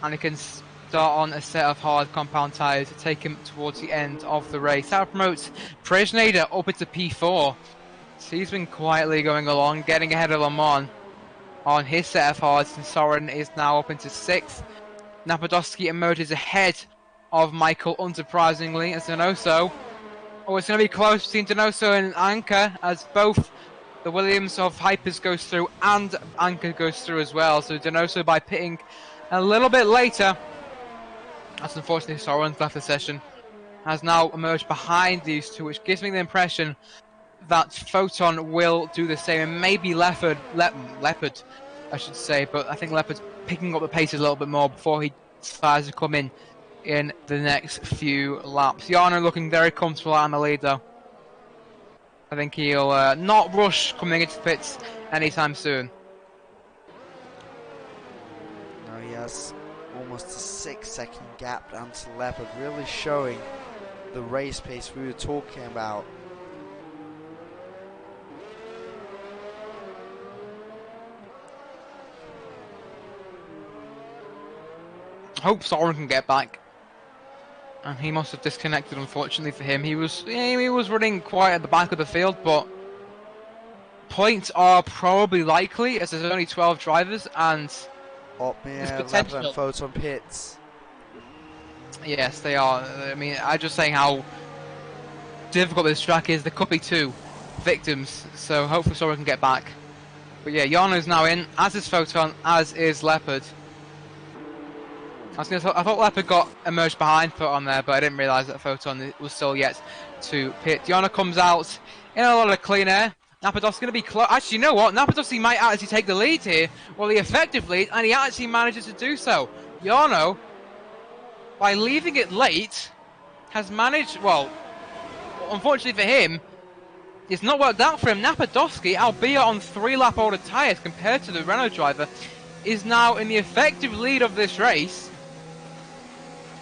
Speaker 2: And he can start on a set of hard compound tyres to take him towards the end of the race. That promotes Presnader up into P4. So he's been quietly going along, getting ahead of Le Mans on his set of hards, and Soren is now up into 6th. Napadowski emerges ahead of Michael, unsurprisingly, as Denoso. Oh, it's going to be close between Denoso and Anker, as both the Williams of Hypers goes through and Anker goes through as well. So Denoso, by pitting a little bit later, as unfortunately Soren's left the session, has now emerged behind these two, which gives me the impression that Photon will do the same, and maybe Leopard, I should say, but I think Leopard's picking up the pace a little bit more before he decides to come in the next few laps. Jarno looking very comfortable out in the lead though. I think he'll not rush coming into the pits anytime soon.
Speaker 3: Now he has almost a 6-second gap down to Leopard, really showing the race pace we were talking about.
Speaker 2: Hope Soren can get back, and he must have disconnected, unfortunately for him. He was running quite at the back of the field, but points are probably likely as there's only 12 drivers, and
Speaker 3: Opmir, Leopard and Photon pits.
Speaker 2: Yes, they are. I mean, I'm just saying how difficult this track is. There could be 2 victims, so hopefully Soren can get back. But yeah, Jarno's now in, as is Photon, as is Leopard. I thought Leopard got emerged behind Photon there, but I didn't realise that Photon was still yet to pit. Jarno comes out in a lot of clean air. Napadovski's going to be close. Actually, you know what? Napadovski might actually take the lead here. Well, the effective lead, and he actually manages to do so. Jarno, by leaving it late, has managed, well, unfortunately for him, it's not worked out for him. Napadovski, albeit on 3-lap older tyres compared to the Renault driver, is now in the effective lead of this race,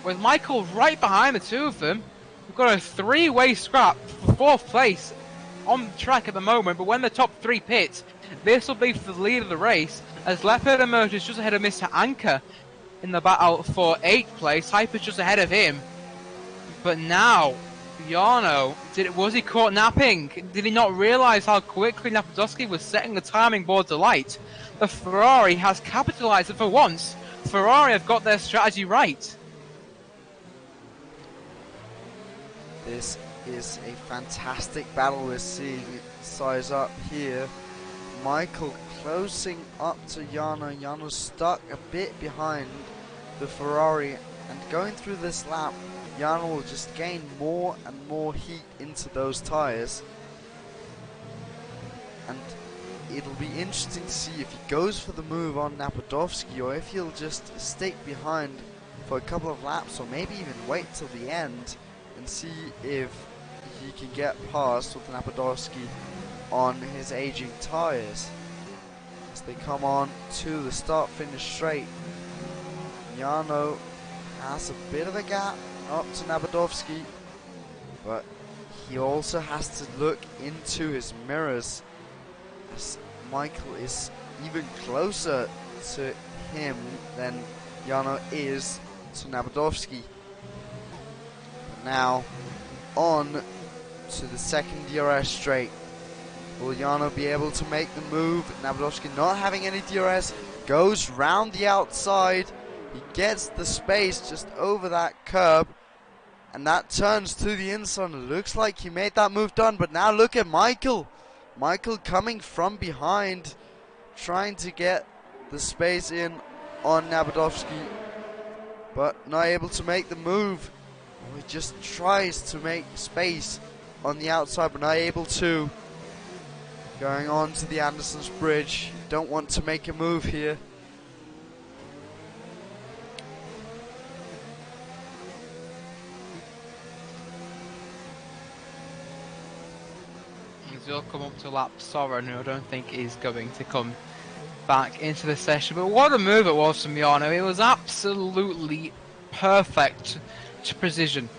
Speaker 2: with Michael right behind the 2 of them. We've got a 3-way scrap for 4th place on the track at the moment, but when the top 3 pit, this will be for the lead of the race, as Leopard emerges just ahead of Mr. Anker in the battle for 8th place. Hyper's just ahead of him, but now Jarno, was he caught napping? Did he not realise how quickly Napadowski was setting the timing boards alight? The Ferrari has capitalised, and for once, Ferrari have got their strategy right.
Speaker 3: This is a fantastic battle we're seeing. Size up here. Michael closing up to Jarno. Jarno's stuck a bit behind the Ferrari, and going through this lap, Jarno will just gain more and more heat into those tyres, and it'll be interesting to see if he goes for the move on Napadovski, or if he'll just stick behind for a couple of laps, or maybe even wait till the end and see if he can get past with Napadovski on his aging tyres. As they come on to the start-finish straight, Jarno has a bit of a gap up to Napadovski, but he also has to look into his mirrors, as Michael is even closer to him than Jarno is to Napadovski. But now on to the second DRS straight. Will Jarno be able to make the move? Napadovski, not having any DRS, goes round the outside. He gets the space just over that curb, and that turns to the inside. It looks like he made that move done, but now look at Michael. Michael coming from behind, trying to get the space in on Napadovski, but not able to make the move. He just tries to make space on the outside, but not able to. Going on to the Anderson's Bridge. Don't want to make a move here.
Speaker 2: He'll come up to lap Soren, who I don't think is going to come back into the session. But what a move it was from Jarno. It was absolutely perfect to precision.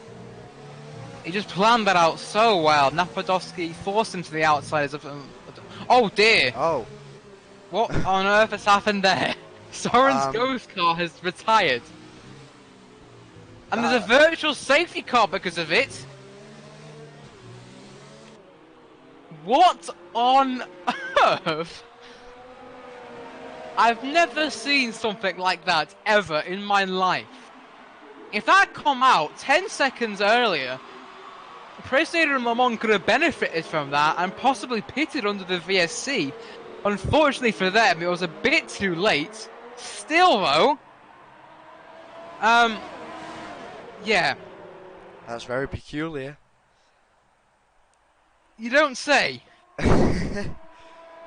Speaker 2: He just planned that out so well. Napadovsky forced him to the outside. Oh dear!
Speaker 3: Oh.
Speaker 2: What on earth has happened there? Soren's ghost car has retired. And there's a virtual safety car because of it. What on earth? I've never seen something like that ever in my life. If that come out 10 seconds earlier, Presader and Lamont could have benefited from that and possibly pitted under the VSC. Unfortunately for them, it was a bit too late. Still though, yeah.
Speaker 3: That's very peculiar.
Speaker 2: You don't say.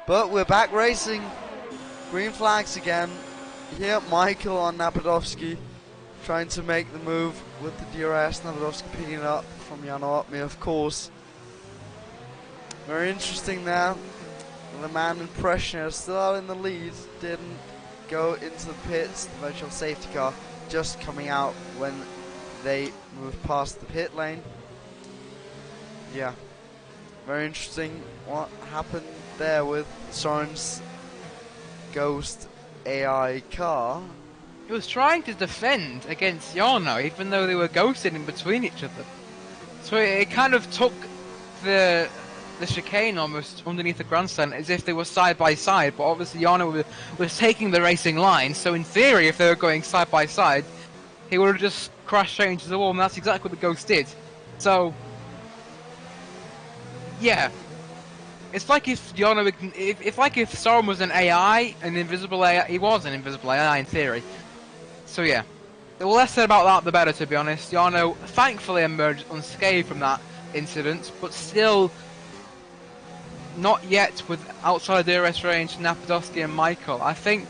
Speaker 3: But we're back racing. Green flags again. Here, Michael on Napadovsky, trying to make the move with the DRS. Napadovsky picking it up from Jarno Opmy, of course. Very interesting there. The man in pressure, still out in the lead, didn't go into the pits. The virtual safety car just coming out when they moved past the pit lane. Yeah. Very interesting what happened there with Soren's Ghost AI car.
Speaker 2: He was trying to defend against Jarno, even though they were ghosted in between each other. So it kind of took the chicane almost underneath the grandstand as if they were side by side, but obviously Jarno was taking the racing line, so in theory if they were going side by side, he would have just crashed straight into the wall, and that's exactly what the Ghost did. So yeah, it's like if Jarno, if Soren was an AI, an invisible AI, he was an invisible AI in theory. So yeah, the less said about that, the better. To be honest, Jarno thankfully emerged unscathed from that incident, but still not yet with outside DRS range Napadovsky and Michael. I think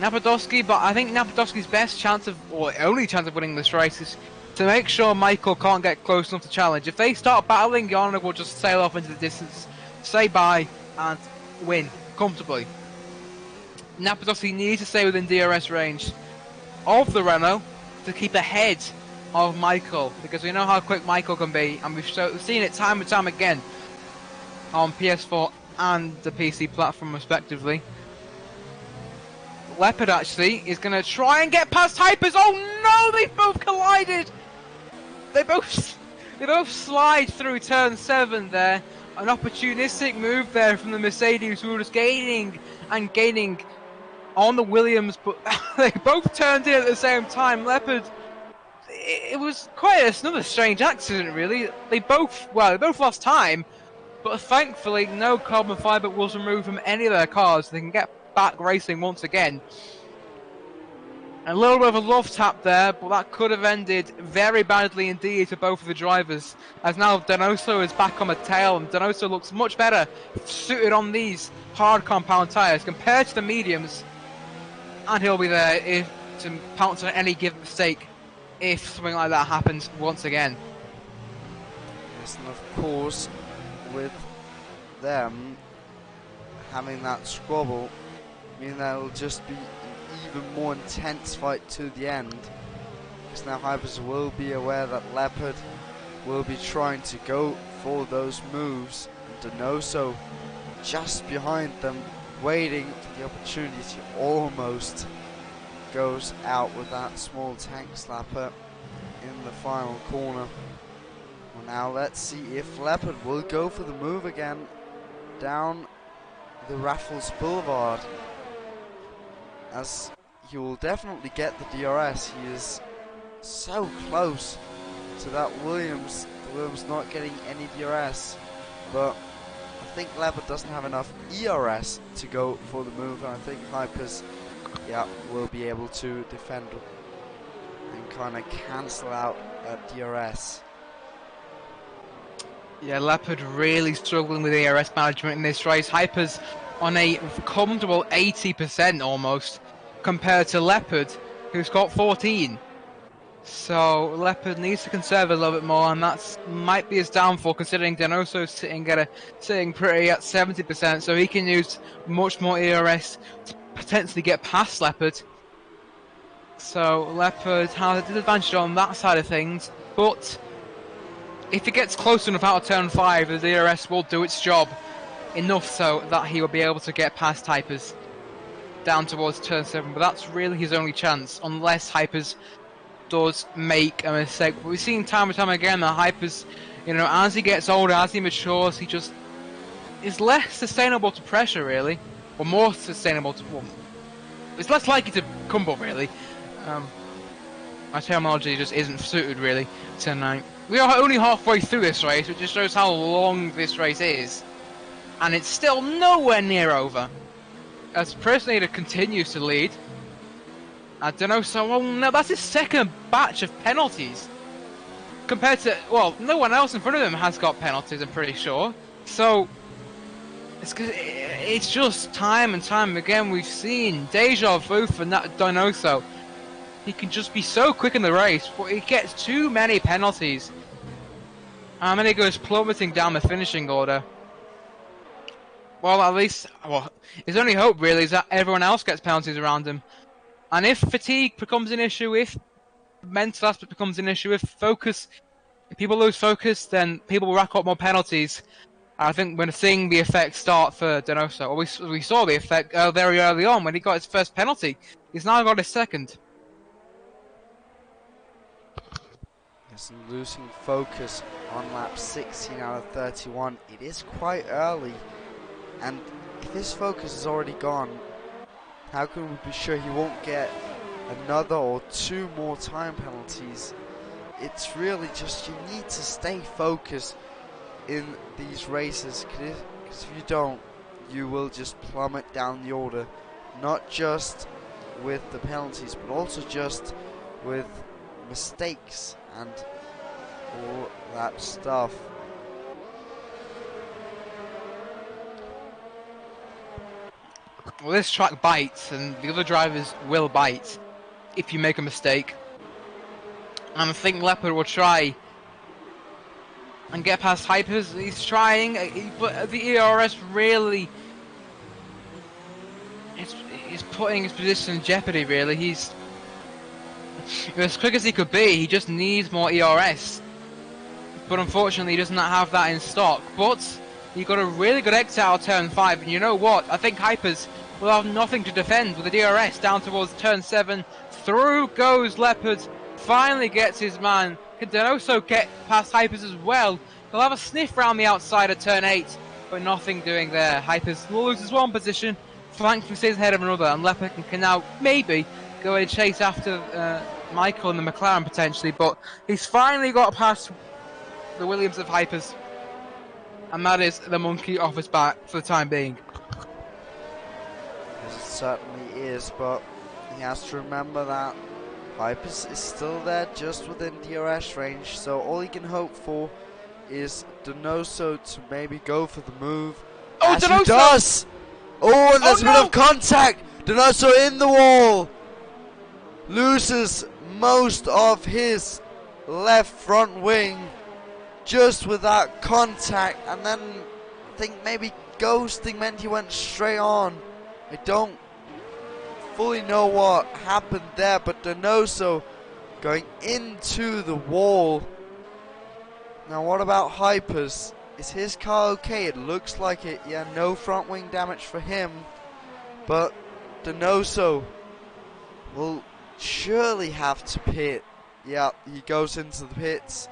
Speaker 2: Napadovsky's best chance of, or only chance of winning this race is to make sure Michael can't get close enough to challenge. If they start battling, Jarno will just sail off into the distance, say bye, and win comfortably. Napadovsky needs to stay within DRS range of the Renault to keep ahead of Michael, because we know how quick Michael can be, and we've seen it time and time again on PS4 and the PC platform respectively. Leopard actually is going to try and get past Hypers. Oh no, they both collided! They both slide through turn 7 there. An opportunistic move there from the Mercedes, who were just gaining and gaining on the Williams, but they both turned in at the same time. Leopard, it was quite another strange accident really. They both lost time, but thankfully no carbon fibre was removed from any of their cars, so they can get back racing once again. A little bit of a love tap there, but that could have ended very badly indeed to both of the drivers, as now Donoso is back on the tail, and Donoso looks much better suited on these hard compound tyres compared to the mediums, and he'll be there to pounce on any given mistake if something like that happens once again.
Speaker 3: Yes, and of course with them having that squabble, I mean that'll just be even more intense fight to the end, because now Hypers will be aware that Leopard will be trying to go for those moves, and Donoso just behind them waiting for the opportunity to almost goes out with that small tank slapper in the final corner. Well, now let's see if Leopard will go for the move again down the Raffles Boulevard, as he will definitely get the DRS. He is so close to that Williams. The Williams not getting any DRS, but I think Leopard doesn't have enough ERS to go for the move, and I think Hypers, yeah, will be able to defend and kind of cancel out DRS.
Speaker 2: Yeah, Leopard really struggling with ARS management in this race. Hyper's on a comfortable 80% almost, compared to Leopard, who's got 14. So Leopard needs to conserve a little bit more, and that's might be his downfall, considering Denoso's sitting pretty at 70%, so he can use much more ERS to potentially get past Leopard. So Leopard has a disadvantage on that side of things, but if he gets close enough out of turn 5, the DRS will do its job enough so that he will be able to get past Hypers down towards turn 7, but that's really his only chance, unless Hypers does make a mistake. But we've seen time and time again that Hypers, you know, as he gets older, as he matures, he just is less sustainable to pressure, really, or more sustainable to... Well, it's less likely to crumble, really. My terminology just isn't suited, really, tonight. We are only halfway through this race, which just shows how long this race is. And it's still nowhere near over. As Personator continues to lead. I don't know, so well, no, that's his second batch of penalties. Compared to, well, no one else in front of him has got penalties, I'm pretty sure. So, it's just time and time again we've seen deja vu for Donoso. He can just be so quick in the race, but he gets too many penalties. And then he goes plummeting down the finishing order. Well, at least, well, his only hope really is that everyone else gets penalties around him. And if fatigue becomes an issue, if mental aspect becomes an issue, if people lose focus, then people will rack up more penalties. I think we're seeing the effect start for Donoso. We saw the effect very early on when he got his first penalty. He's now got his second.
Speaker 3: Yes, and losing focus on lap 16 out of 31. It is quite early, and if his focus is already gone, how can we be sure he won't get another or 2 more time penalties? It's really just, you need to stay focused in these races, because if you don't, you will just plummet down the order, not just with the penalties, but also just with mistakes and all that stuff.
Speaker 2: Well, this track bites, and the other drivers will bite if you make a mistake. And I think Leopard will try and get past Hypers. He's trying, but the ERS really is putting his position in jeopardy, really. He's as quick as he could be, he just needs more ERS. But unfortunately, he does not have that in stock. But he got a really good exit out of turn 5, and you know what? I think Hypers will have nothing to defend with the DRS down towards turn 7. Through goes Leopard, finally gets his man. Can Donoso get past Hypers as well? He'll have a sniff round the outside of turn 8, but nothing doing there. Hypers loses one position, thankfully stays ahead of another, and Leopard can now maybe go and chase after Michael and the McLaren potentially, but he's finally got past the Williams of Hypers, and that is the monkey off his back for the time being.
Speaker 3: Yes, it certainly is, but he has to remember that Hypers is still there just within DRS range, so all he can hope for is Donoso to maybe go for the move.
Speaker 2: Oh,
Speaker 3: as
Speaker 2: Donoso!
Speaker 3: He does! Oh, and there's a bit of contact! Donoso in the wall! Loses most of his left front wing just with that contact, and then I think maybe ghosting meant he went straight on. I don't fully know what happened there, but Donoso going into the wall. Now what about Hypers? Is his car okay? It looks like it. Yeah, no front wing damage for him, but Donoso will surely have to pit. Yeah, he goes into the pits.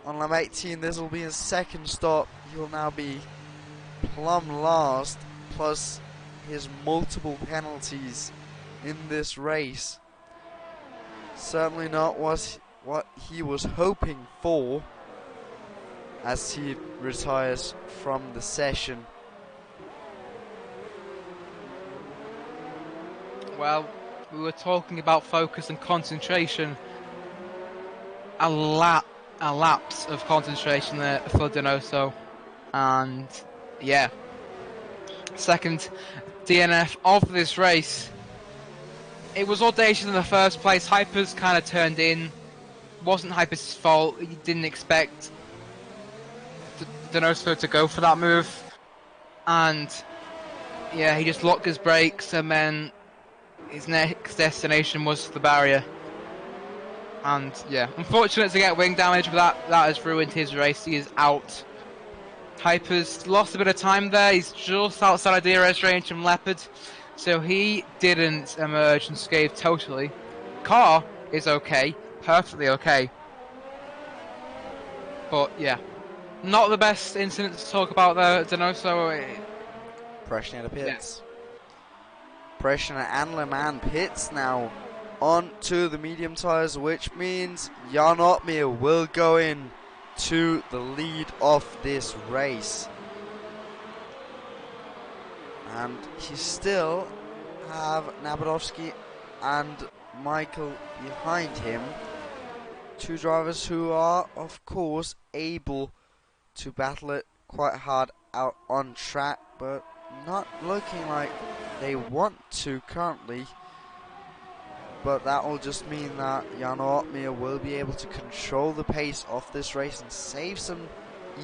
Speaker 3: On lap 18, this will be his second stop. He will now be plumb last, plus his multiple penalties in this race. Certainly not what he was hoping for as he retires from the session.
Speaker 2: Well, we were talking about focus and concentration. A lap a lapse of concentration there for Donoso, and yeah, second DNF of this race. It was audacious in the first place. Hypers kind of turned in. Wasn't Hypers' fault. He didn't expect Donoso to go for that move, and yeah, he just locked his brakes, and then his next destination was the barrier. And yeah, unfortunate to get wing damage, but that has ruined his race. He is out. Hypers lost a bit of time there. He's just outside of DRS range from Leopard, so he didn't emerge unscathed totally. Car is okay, perfectly okay. But yeah, not the best incident to talk about there, Donoso.
Speaker 3: Pressure near the pits. Pressure and Le Mans pits now on to the medium tyres, which means Jan Otmir will go in to the lead of this race. And he still have Nabadovsky and Michael behind him. Two drivers who are, of course, able to battle it quite hard out on track, but not looking like they want to currently. But that will just mean that Jan Otmir will be able to control the pace of this race and save some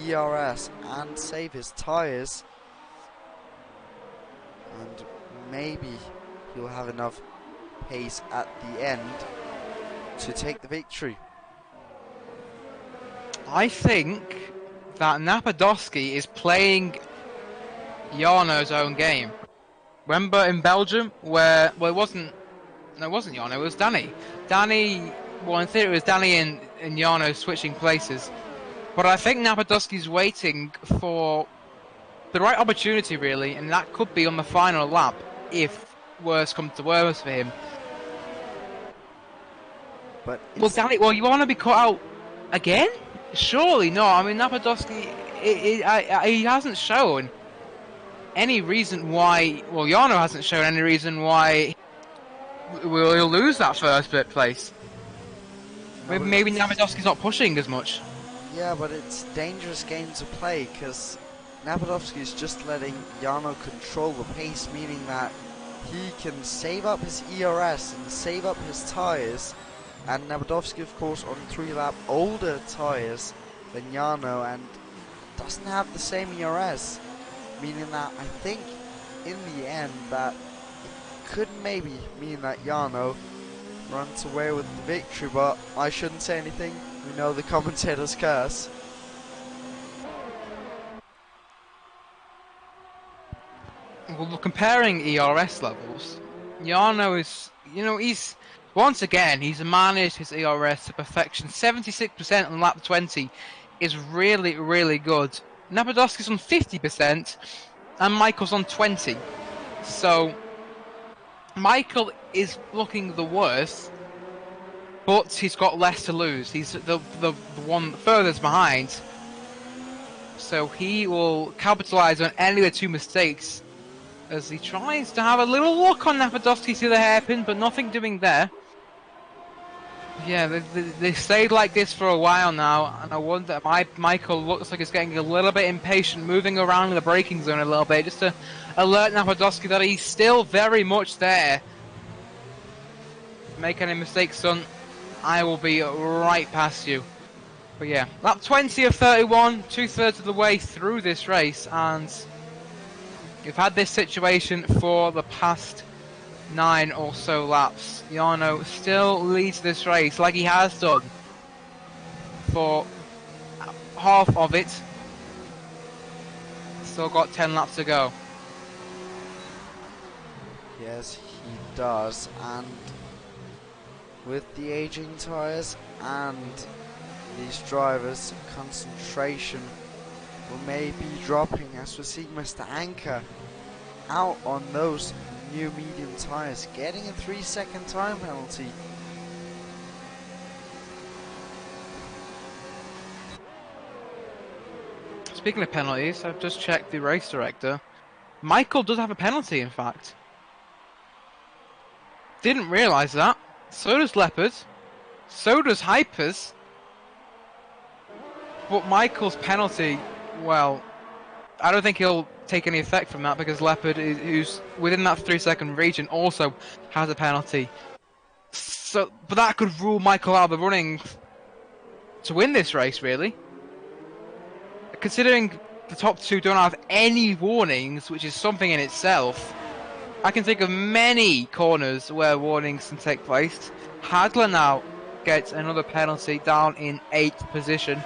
Speaker 3: ERS and save his tyres. And maybe he'll have enough pace at the end to take the victory.
Speaker 2: I think that Napadowski is playing Jarno's own game. Remember in Belgium where, well, it wasn't Jarno, it was Danny. Well, in theory it was Danny and Jarno switching places. But I think Napadowski's waiting for the right opportunity, really, and that could be on the final lap, if worse comes to worse for him.
Speaker 3: But
Speaker 2: well, you want to be cut out again? Surely not. I mean, Napadowski, he hasn't shown any reason why. Well, Jarno hasn't shown any reason why he'll lose that first place.
Speaker 3: No,
Speaker 2: maybe Napadowski's not pushing as much.
Speaker 3: Yeah, but it's a dangerous game to play because Napadowski is just letting Jarno control the pace, meaning that he can save up his ERS and save up his tyres. And Napadowski, of course, on 3-lap older tyres than Jarno and doesn't have the same ERS, meaning that I think in the end that it could maybe mean that Jarno runs away with the victory, but I shouldn't say anything. We know the commentator's curse.
Speaker 2: Well, comparing ERS levels, Jarno is, he's, once again, he's managed his ERS to perfection. 76% on lap 20 is really, really good. Napadowski's on 50% and Michael's on 20. So, Michael is looking the worst, but he's got less to lose. He's the one furthest behind. So he will capitalise on any of the two mistakes as he tries to have a little look on Napadowski to the hairpin, but nothing doing there. Yeah, they stayed like this for a while now, and I wonder, Michael looks like he's getting a little bit impatient, moving around in the braking zone a little bit, just to alert Napadowski that he's still very much there. Make any mistakes, son, I will be right past you. But yeah, lap 20 of 31, 2/3 of the way through this race, and we've had this situation for the past 9 or so laps. Jarno still leads this race like he has done for half of it. Still got 10 laps to go.
Speaker 3: Yes, he does, and with the aging tyres and these drivers, concentration will maybe be dropping as we're seeing Mr. Anker out on those new medium tyres, getting a 3-second time penalty.
Speaker 2: Speaking of penalties, I've just checked the race director. Michael does have a penalty, in fact. Didn't realise that. So does Leopard. So does Hypers. But Michael's penalty, well, I don't think he'll take any effect from that because Leopard, who's within that 3-second region, also has a penalty. So, but that could rule Michael out of the running to win this race, really. Considering the top two don't have any warnings, which is something in itself, I can think of many corners where warnings can take place. Hadler now gets another penalty down in 8th position.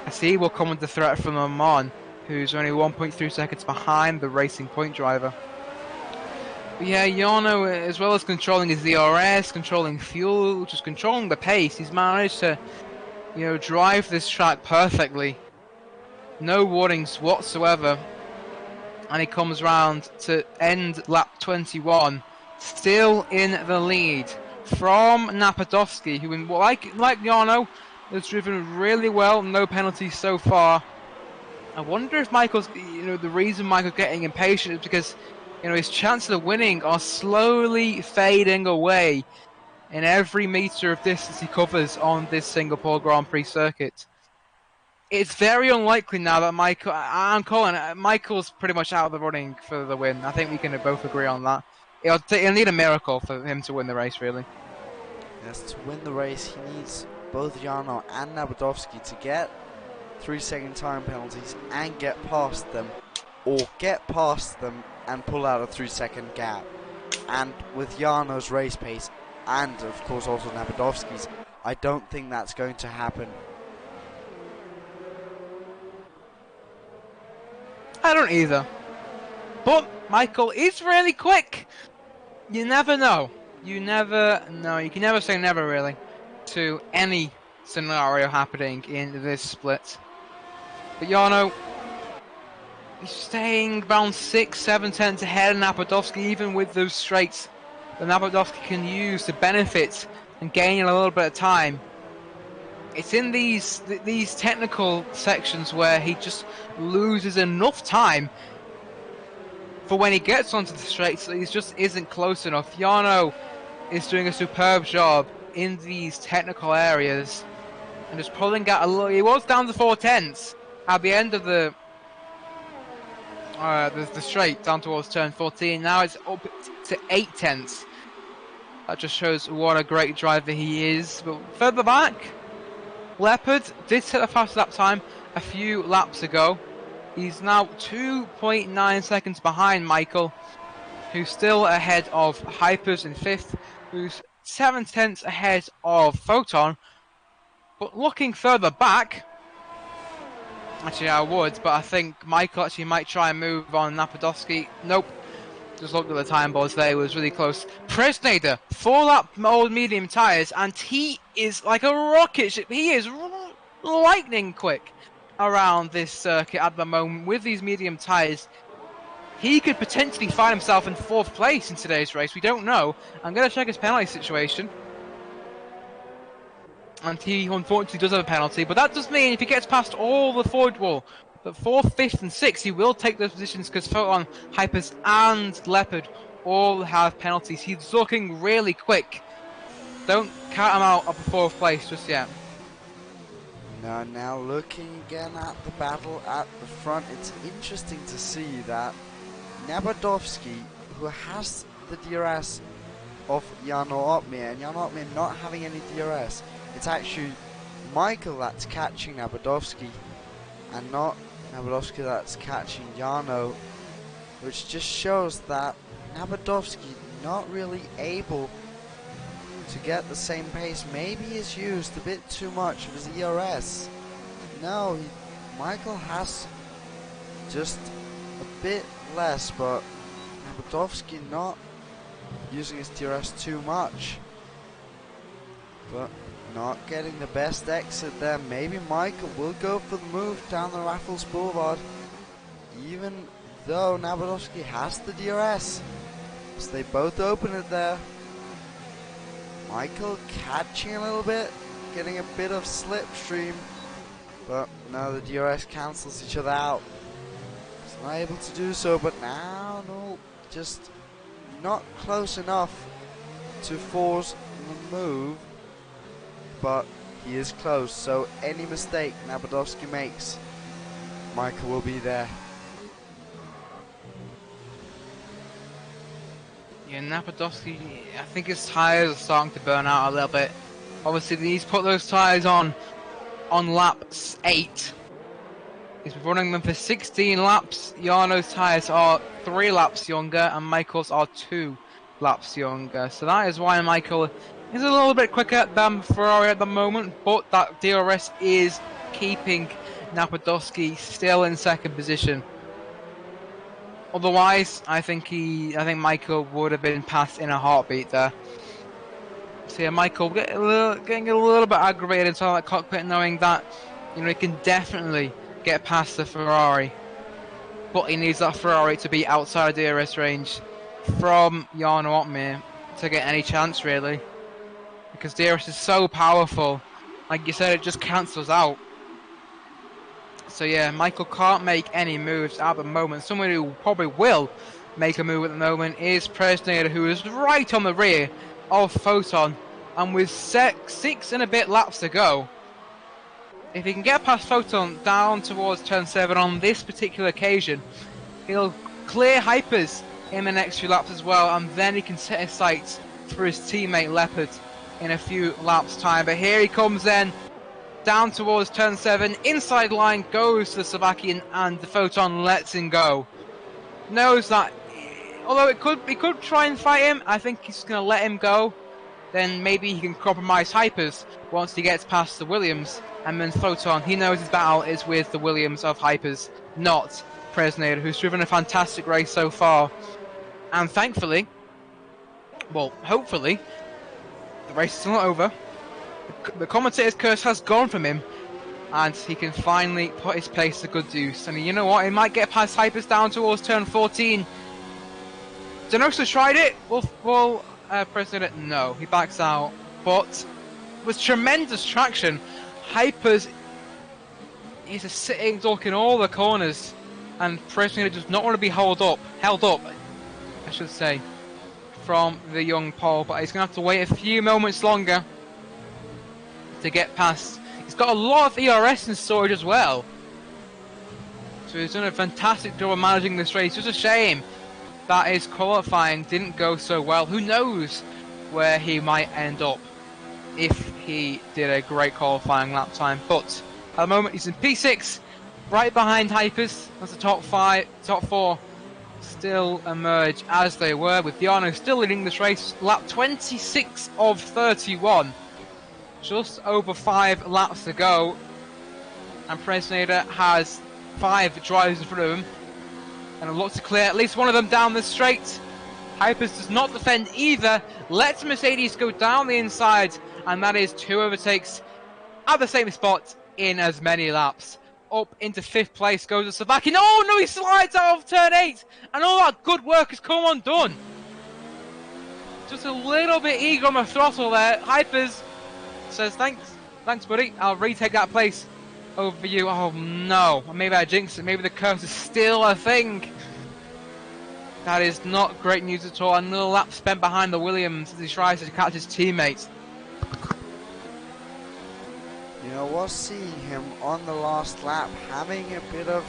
Speaker 2: I see he will come under threat from Amon, who's only 1.3 seconds behind the Racing Point driver. But yeah, Jarno, as well as controlling his DRS, controlling fuel, just controlling the pace, he's managed to, drive this track perfectly. No warnings whatsoever. And he comes round to end lap 21, still in the lead from Napadovsky, who, like Jarno, has driven really well, no penalties so far. I wonder if Michael's, the reason Michael's getting impatient is because, his chances of winning are slowly fading away in every meter of distance he covers on this Singapore Grand Prix circuit. It's very unlikely now that I'm calling it, Michael's pretty much out of the running for the win. I think we can both agree on that. He'll need a miracle for him to win the race, really.
Speaker 3: Yes, to win the race, he needs both Jarno and Nabadovsky to get 3-second time penalties and get past them, or get past them and pull out a 3-second gap. And with Jarno's race pace, and of course also Nabadovsky's, I don't think that's going to happen.
Speaker 2: I don't either. But Michael is really quick. You never know. You never know. You can never say never, really, to any scenario happening in this split. But Jarno, he's staying around 6-7 tenths ahead of Napadovsky, even with those straights that Napadovsky can use to benefit and gain a little bit of time. It's in these technical sections where he just loses enough time for when he gets onto the straights that he just isn't close enough. Jarno is doing a superb job in these technical areas and just pulling out a little. He was down to 4 tenths at the end of the straight down towards turn 14. Now it's up to 8 tenths. That just shows what a great driver he is. But further back, Leopard did set a fast lap time a few laps ago. He's now 2.9 seconds behind Michael, who's still ahead of Hypers in 5th, who's 7 tenths ahead of Photon. But looking further back, actually I would, but I think Michael actually might try and move on Napadovsky. Nope. Just looked at the time boards there, it was really close. Presnader, 4-lap old medium tyres, and he is like a rocket ship. He is lightning quick around this circuit at the moment with these medium tyres. He could potentially find himself in 4th place in today's race. We don't know. I'm going to check his penalty situation. And he unfortunately does have a penalty, but that does mean if he gets past all the forward wall, but 4th, 5th and 6th, he will take those positions because Photon, Hypers and Leopard all have penalties. He's looking really quick. Don't count him out of the 4th place just yet.
Speaker 3: Now looking again at the battle at the front, it's interesting to see that Nabadovsky, who has the DRS of Jarno Opmeer, and Jarno Opmeer not having any DRS, it's actually Michael that's catching Nabadovsky and not Nabadovsky that's catching Jarno, which just shows that Nabadovsky not really able to get the same pace. Maybe he's used a bit too much of his ERS. No, Michael has just a bit less, but Nabadovsky not using his DRS too much. But not getting the best exit there. Maybe Michael will go for the move down the Raffles Boulevard, even though Nabadovsky has the DRS. So they both open it there. Michael catching a little bit, getting a bit of slipstream, but no, the DRS cancels each other out. He's not able to do so, but now, no, just not close enough to force the move. But he is close, so any mistake Nabadowski makes, Michael will be there.
Speaker 2: Yeah, Napadowski, I think his tyres are starting to burn out a little bit. Obviously, he needs to put those tyres on lap 8. He's been running them for 16 laps. Jarno's tyres are 3 laps younger, and Michael's are 2 laps younger. So that is why Michael is a little bit quicker than Ferrari at the moment, but that DRS is keeping Napadowski still in second position. Otherwise, I think Michael would have been passed in a heartbeat there. So yeah, Michael getting a little bit aggravated inside that cockpit, knowing that he can definitely get past the Ferrari, but he needs that Ferrari to be outside of DRS range from Jarno Opmeer to get any chance, really, because DRS is so powerful. Like you said, it just cancels out. So yeah, Michael can't make any moves at the moment. Someone who probably will make a move at the moment is Presnader, who is right on the rear of Photon, and with 6 and a bit laps to go, if he can get past Photon down towards turn 7 on this particular occasion, he'll clear Hypers in the next few laps as well, and then he can set his sights for his teammate Leopard in a few laps time. But here he comes then, down towards turn 7, inside line goes to the Slovakian, and the Photon lets him go. Knows that, although he could try and fight him, I think he's going to let him go. Then maybe he can compromise Hypers once he gets past the Williams. And then Photon, he knows his battle is with the Williams of Hypers, not Presnader, who's driven a fantastic race so far. And thankfully, well, hopefully, the race is still not over. The commentator's curse has gone from him, and he can finally put his pace to good use. And you know what? He might get past Hypers down towards turn 14. Denosa tried it. Presnader, no, he backs out. But with tremendous traction, Hypers is just sitting duck in all the corners, and Presnader does not want to be held up, I should say, from the young Paul. But he's going to have to wait a few moments longer to get past. He's got a lot of ERS in storage as well, so he's done a fantastic job of managing this race. Just a shame that his qualifying didn't go so well. Who knows where he might end up if he did a great qualifying lap time. But at the moment he's in P6, right behind Hypers. That's the top 4 still emerge as they were, with Jarno still leading this race. Lap 26 of 31. Just over 5 laps to go, and Presnader has 5 drivers in front of him, and a lot to clear, at least one of them down the straight. Hypers does not defend either, lets Mercedes go down the inside, and that is 2 overtakes at the same spot in as many laps. Up into 5th place goes the Slovakian. Oh no, he slides out of turn 8, and all that good work has come undone. Just a little bit eager on the throttle there. Hypers says, thanks buddy, I'll retake that place over you. Oh no, maybe I jinxed it, maybe the curse is still a thing. That is not great news at all. Another lap spent behind the Williams as he tries to catch his teammates.
Speaker 3: You know, was seeing him on the last lap having a bit of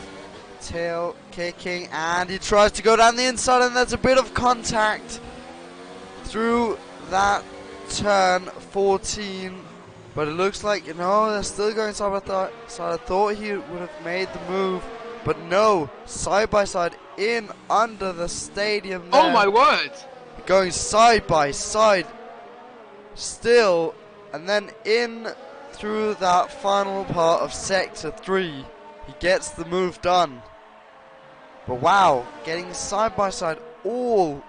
Speaker 3: tail kicking, and he tries to go down the inside, and there's a bit of contact through that turn 14. But it looks like, they're still going side by side. I thought he would have made the move, but no, side by side in under the stadium there.
Speaker 2: Oh my word!
Speaker 3: Going side by side still, and then in through that final part of Sector 3, he gets the move done. But wow, getting side by side all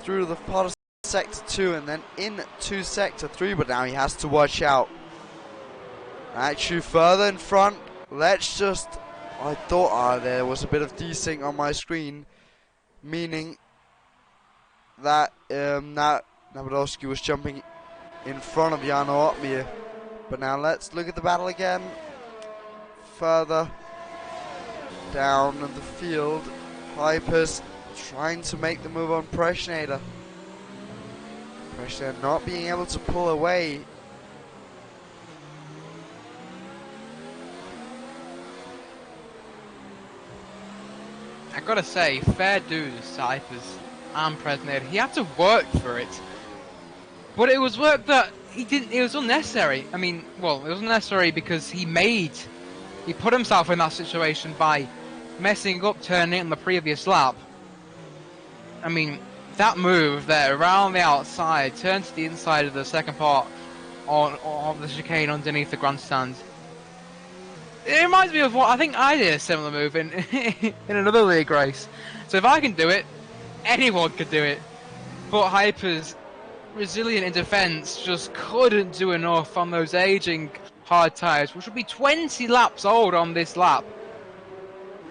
Speaker 3: through the part of Sector 2 and then into Sector 3, but now he has to watch out. Actually, further in front, I thought there was a bit of desync on my screen, meaning that Nabadowski was jumping in front of Jarno Opmeer. But now let's look at the battle again. Further down the field, Hypers trying to make the move on Presnader. Presnader not being able to pull away.
Speaker 2: I gotta say, fair dues to Hypers and Presnade. He had to work for it. But it was work that he didn't, it was unnecessary. I mean, well, it was unnecessary because he put himself in that situation by messing up turning on the previous lap. I mean, that move there, around the outside, turn to the inside of the second part of the chicane underneath the grandstand. It reminds me of what I think I did a similar move in in another league race. So if I can do it, anyone could do it. But Hyper's resilient in defence just couldn't do enough on those aging hard tyres, which would be 20 laps old on this lap.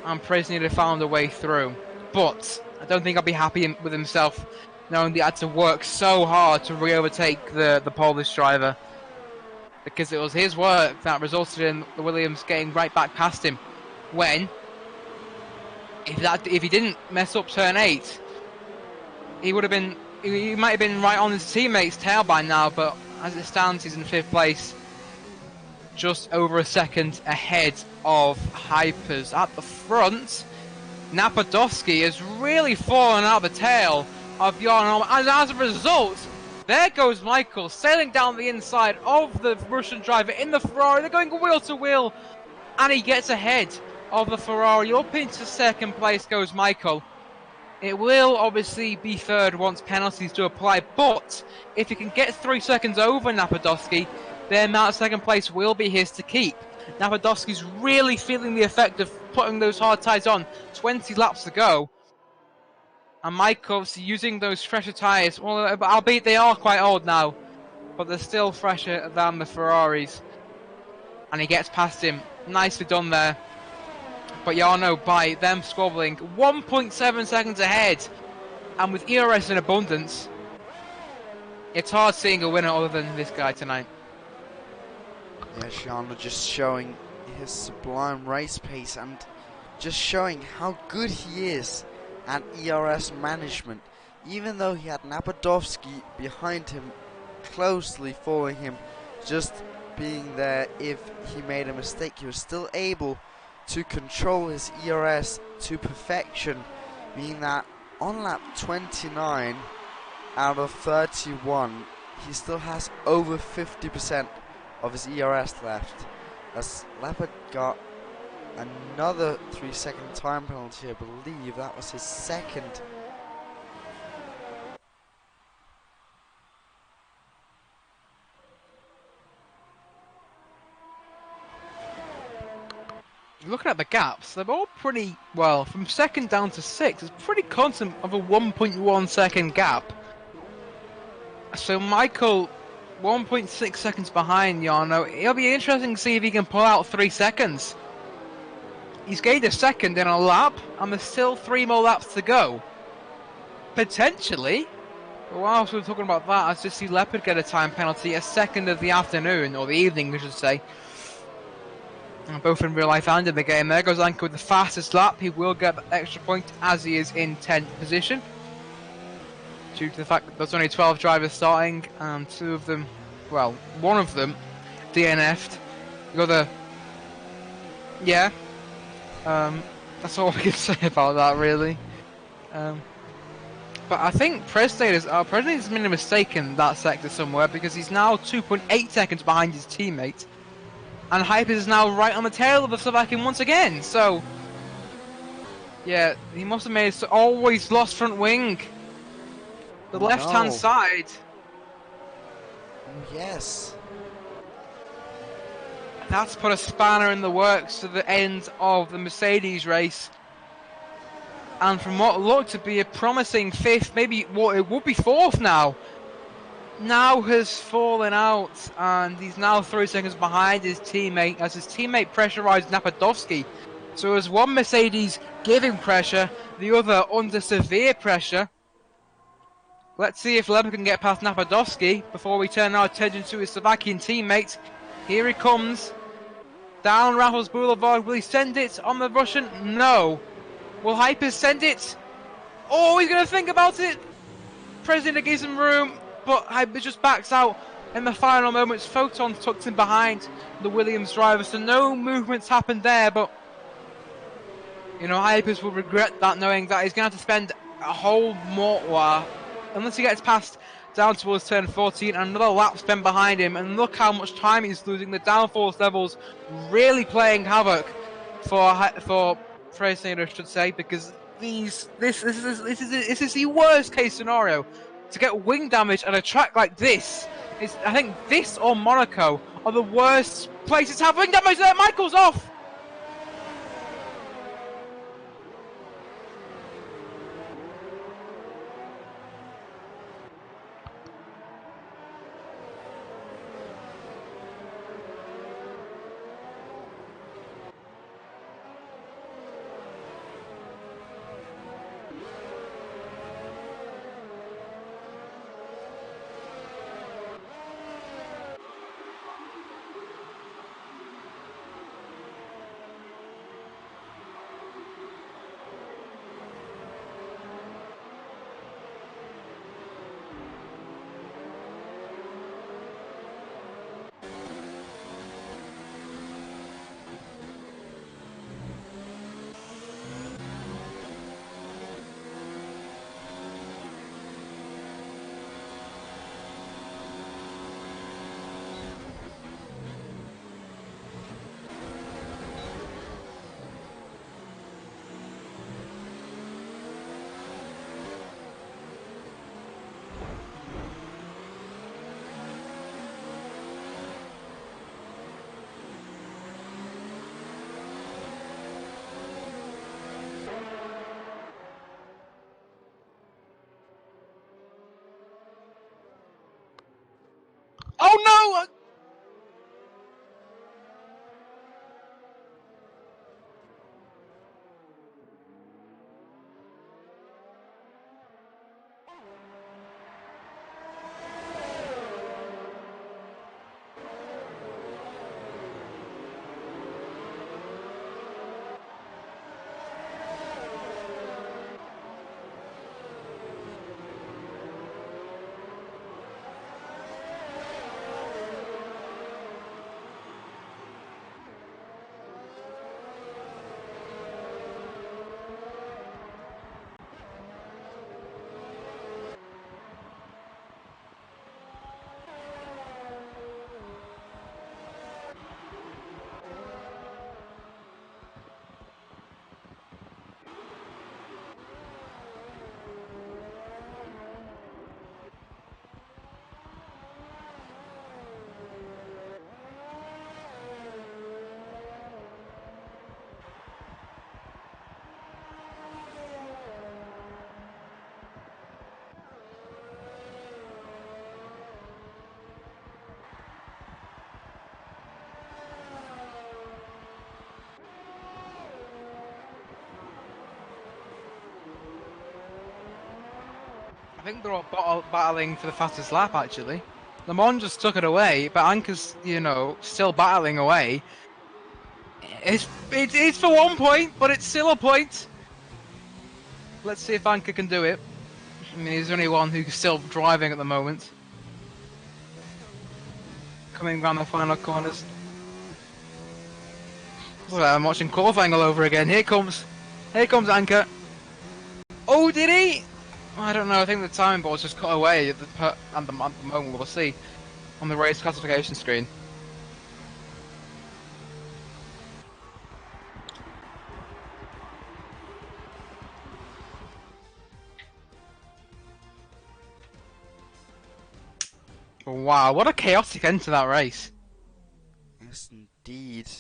Speaker 2: And Presnade found a way through. But I don't think I'll be happy with himself knowing that he had to work so hard to re-overtake the Polish driver. Because it was his work that resulted in the Williams getting right back past him. When, if he didn't mess up turn 8, he might have been right on his teammate's tail by now, but as it stands, he's in 5th place, just over a second ahead of Hypers. At the front, Napadovsky has really fallen out of the tail of Yarnholm, and as a result, there goes Michael sailing down the inside of the Russian driver in the Ferrari. They're going wheel to wheel, and he gets ahead of the Ferrari. Up into 2nd place goes Michael. It will obviously be 3rd once penalties do apply, but if he can get 3 seconds over Napadovsky, then that 2nd place will be his to keep. Napadovsky's really feeling the effect of putting those hard tyres on. 20 laps to go. And Michael's using those fresher tyres, well, albeit they are quite old now, but they're still fresher than the Ferraris. And he gets past him. Nicely done there. But Jarno, by them squabbling, 1.7 seconds ahead. And with ERS in abundance, it's hard seeing a winner other than this guy tonight.
Speaker 3: Yeah, Jarno just showing his sublime race pace and just showing how good he is at ERS management. Even though he had Napadovsky behind him, closely following him, just being there if he made a mistake, he was still able to control his ERS to perfection, meaning that on lap 29 out of 31, he still has over 50% of his ERS left, as Leopard got another 3-second time penalty. I believe that was his 2nd.
Speaker 2: Looking at the gaps, they're all pretty, well, from 2nd down to 6th, it's pretty constant of a 1.1 second gap. So Michael, 1.6 seconds behind Jarno. It'll be interesting to see if he can pull out 3 seconds. He's gained a 2nd in a lap, and there's still 3 more laps to go. Potentially. But whilst we're talking about that, I just see Leopard get a time penalty, a 2nd of the afternoon, or the evening, I should say. Both in real life and in the game. There goes Anka with the fastest lap. He will get the extra point as he is in 10th position. Due to the fact that there's only 12 drivers starting, and 2 of them, well, 1 of them DNF'd. The other, yeah. That's all we can say about that, really. But I think Presnade has made a mistake in that sector somewhere, because he's now 2.8 seconds behind his teammate. And Hypers is now right on the tail of the Slovakian once again, so... yeah, he must have made it always lost front wing. The left-hand side.
Speaker 3: Oh, yes.
Speaker 2: That's put a spanner in the works to the end of the Mercedes race. And from what looked to be a promising 5th, maybe what it would be 4th now has fallen out, and he's now 3 seconds behind his teammate as his teammate pressurised Napadovsky. So as one Mercedes giving pressure, the other under severe pressure. Let's see if Leopard can get past Napadovsky before we turn our attention to his Slovakian teammate. Here he comes, down Raffles Boulevard. Will he send it on the Russian? No. Will Hypers send it? Oh, he's going to think about it. President gives him room, but Hypers just backs out in the final moments. Photon tucks in behind the Williams driver, so no movements happened there, but You know, Hypers will regret that, knowing that he's going to have to spend a whole more, unless he gets past down towards turn 14, and another lap spent behind him. And look how much time he's losing. The downforce levels really playing havoc for Fraser, I should say, because this is the worst case scenario to get wing damage at a track like this. I think this or Monaco are the worst places to have wing damage. There, Michael's off. Oh no! I think they're all battling for the fastest lap, actually. Le Mans just took it away, but Anker's, you know, still battling away. It's for 1 point, but it's still a point. Let's see if Anker can do it. I mean, he's the only one who's still driving at the moment. Coming around the final corners. Well, I'm watching qualifying all over again. Here comes Anker. Oh, did he? I don't know. I think the timing ball's just cut away at the moment. We'll see on the race classification screen. Wow, what a chaotic end to that race.
Speaker 3: Yes, indeed.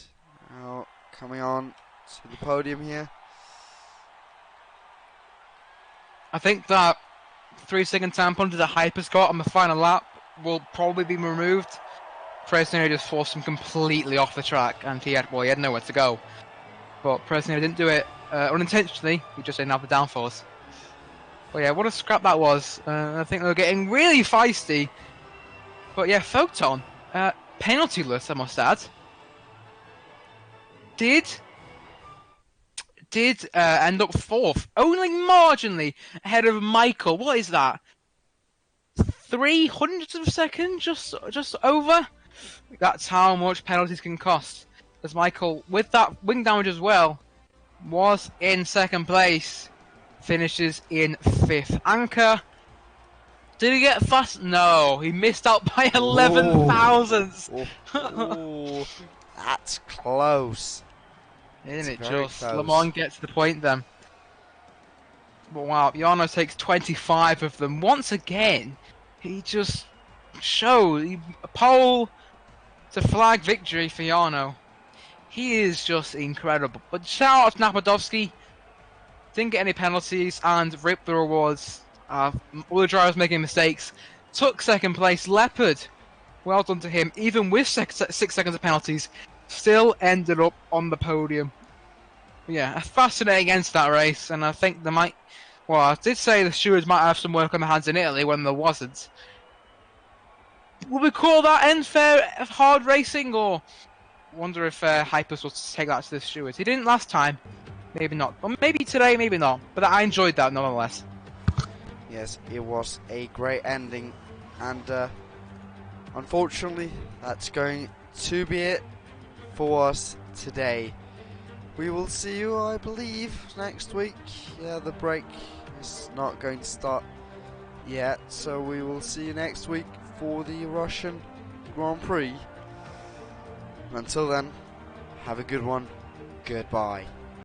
Speaker 3: Now, coming on to the podium here.
Speaker 2: I think that 3-second time penalty that Hypers got on the final lap will probably be removed. Fresnel just forced him completely off the track, and he had nowhere to go. But Fresnel didn't do it unintentionally, he just didn't have the downforce. But yeah, what a scrap that was. I think they were getting really feisty. But yeah, Photon, penaltyless, I must add, did end up fourth, only marginally ahead of Michael. What is that? 0.03 of a second, just over. That's how much penalties can cost. As Michael, with that wing damage as well, was in second place, finishes in 5th. Anchor, did he get fast? No, he missed out by 11 thousandths.
Speaker 3: Oh, that's close.
Speaker 2: Isn't it
Speaker 3: Very
Speaker 2: just?
Speaker 3: close.
Speaker 2: Lamont gets the point then. But wow, Jarno takes 25 of them. Once again, he just showed a pole to flag victory for Jarno. He is just incredible. But shout out to Napadovsky. Didn't get any penalties and ripped the rewards. All the drivers making mistakes. Took second place. Leopard, well done to him. Even with 6 seconds of penalties, still ended up on the podium. Yeah, a fascinating end to that race, and I think they might. Well, I did say the stewards might have some work on their hands in Italy when there wasn't. Would we call that unfair, hard racing, or wonder if Hypers will take that to the stewards? He didn't last time, maybe not. Or maybe today, maybe not. But I enjoyed that nonetheless.
Speaker 3: Yes, it was a great ending, and unfortunately, that's going to be it for us today. We will see you, I believe, next week. Yeah, the break is not going to start yet, so we will see you next week for the Russian Grand Prix. Until then, have a good one. Goodbye.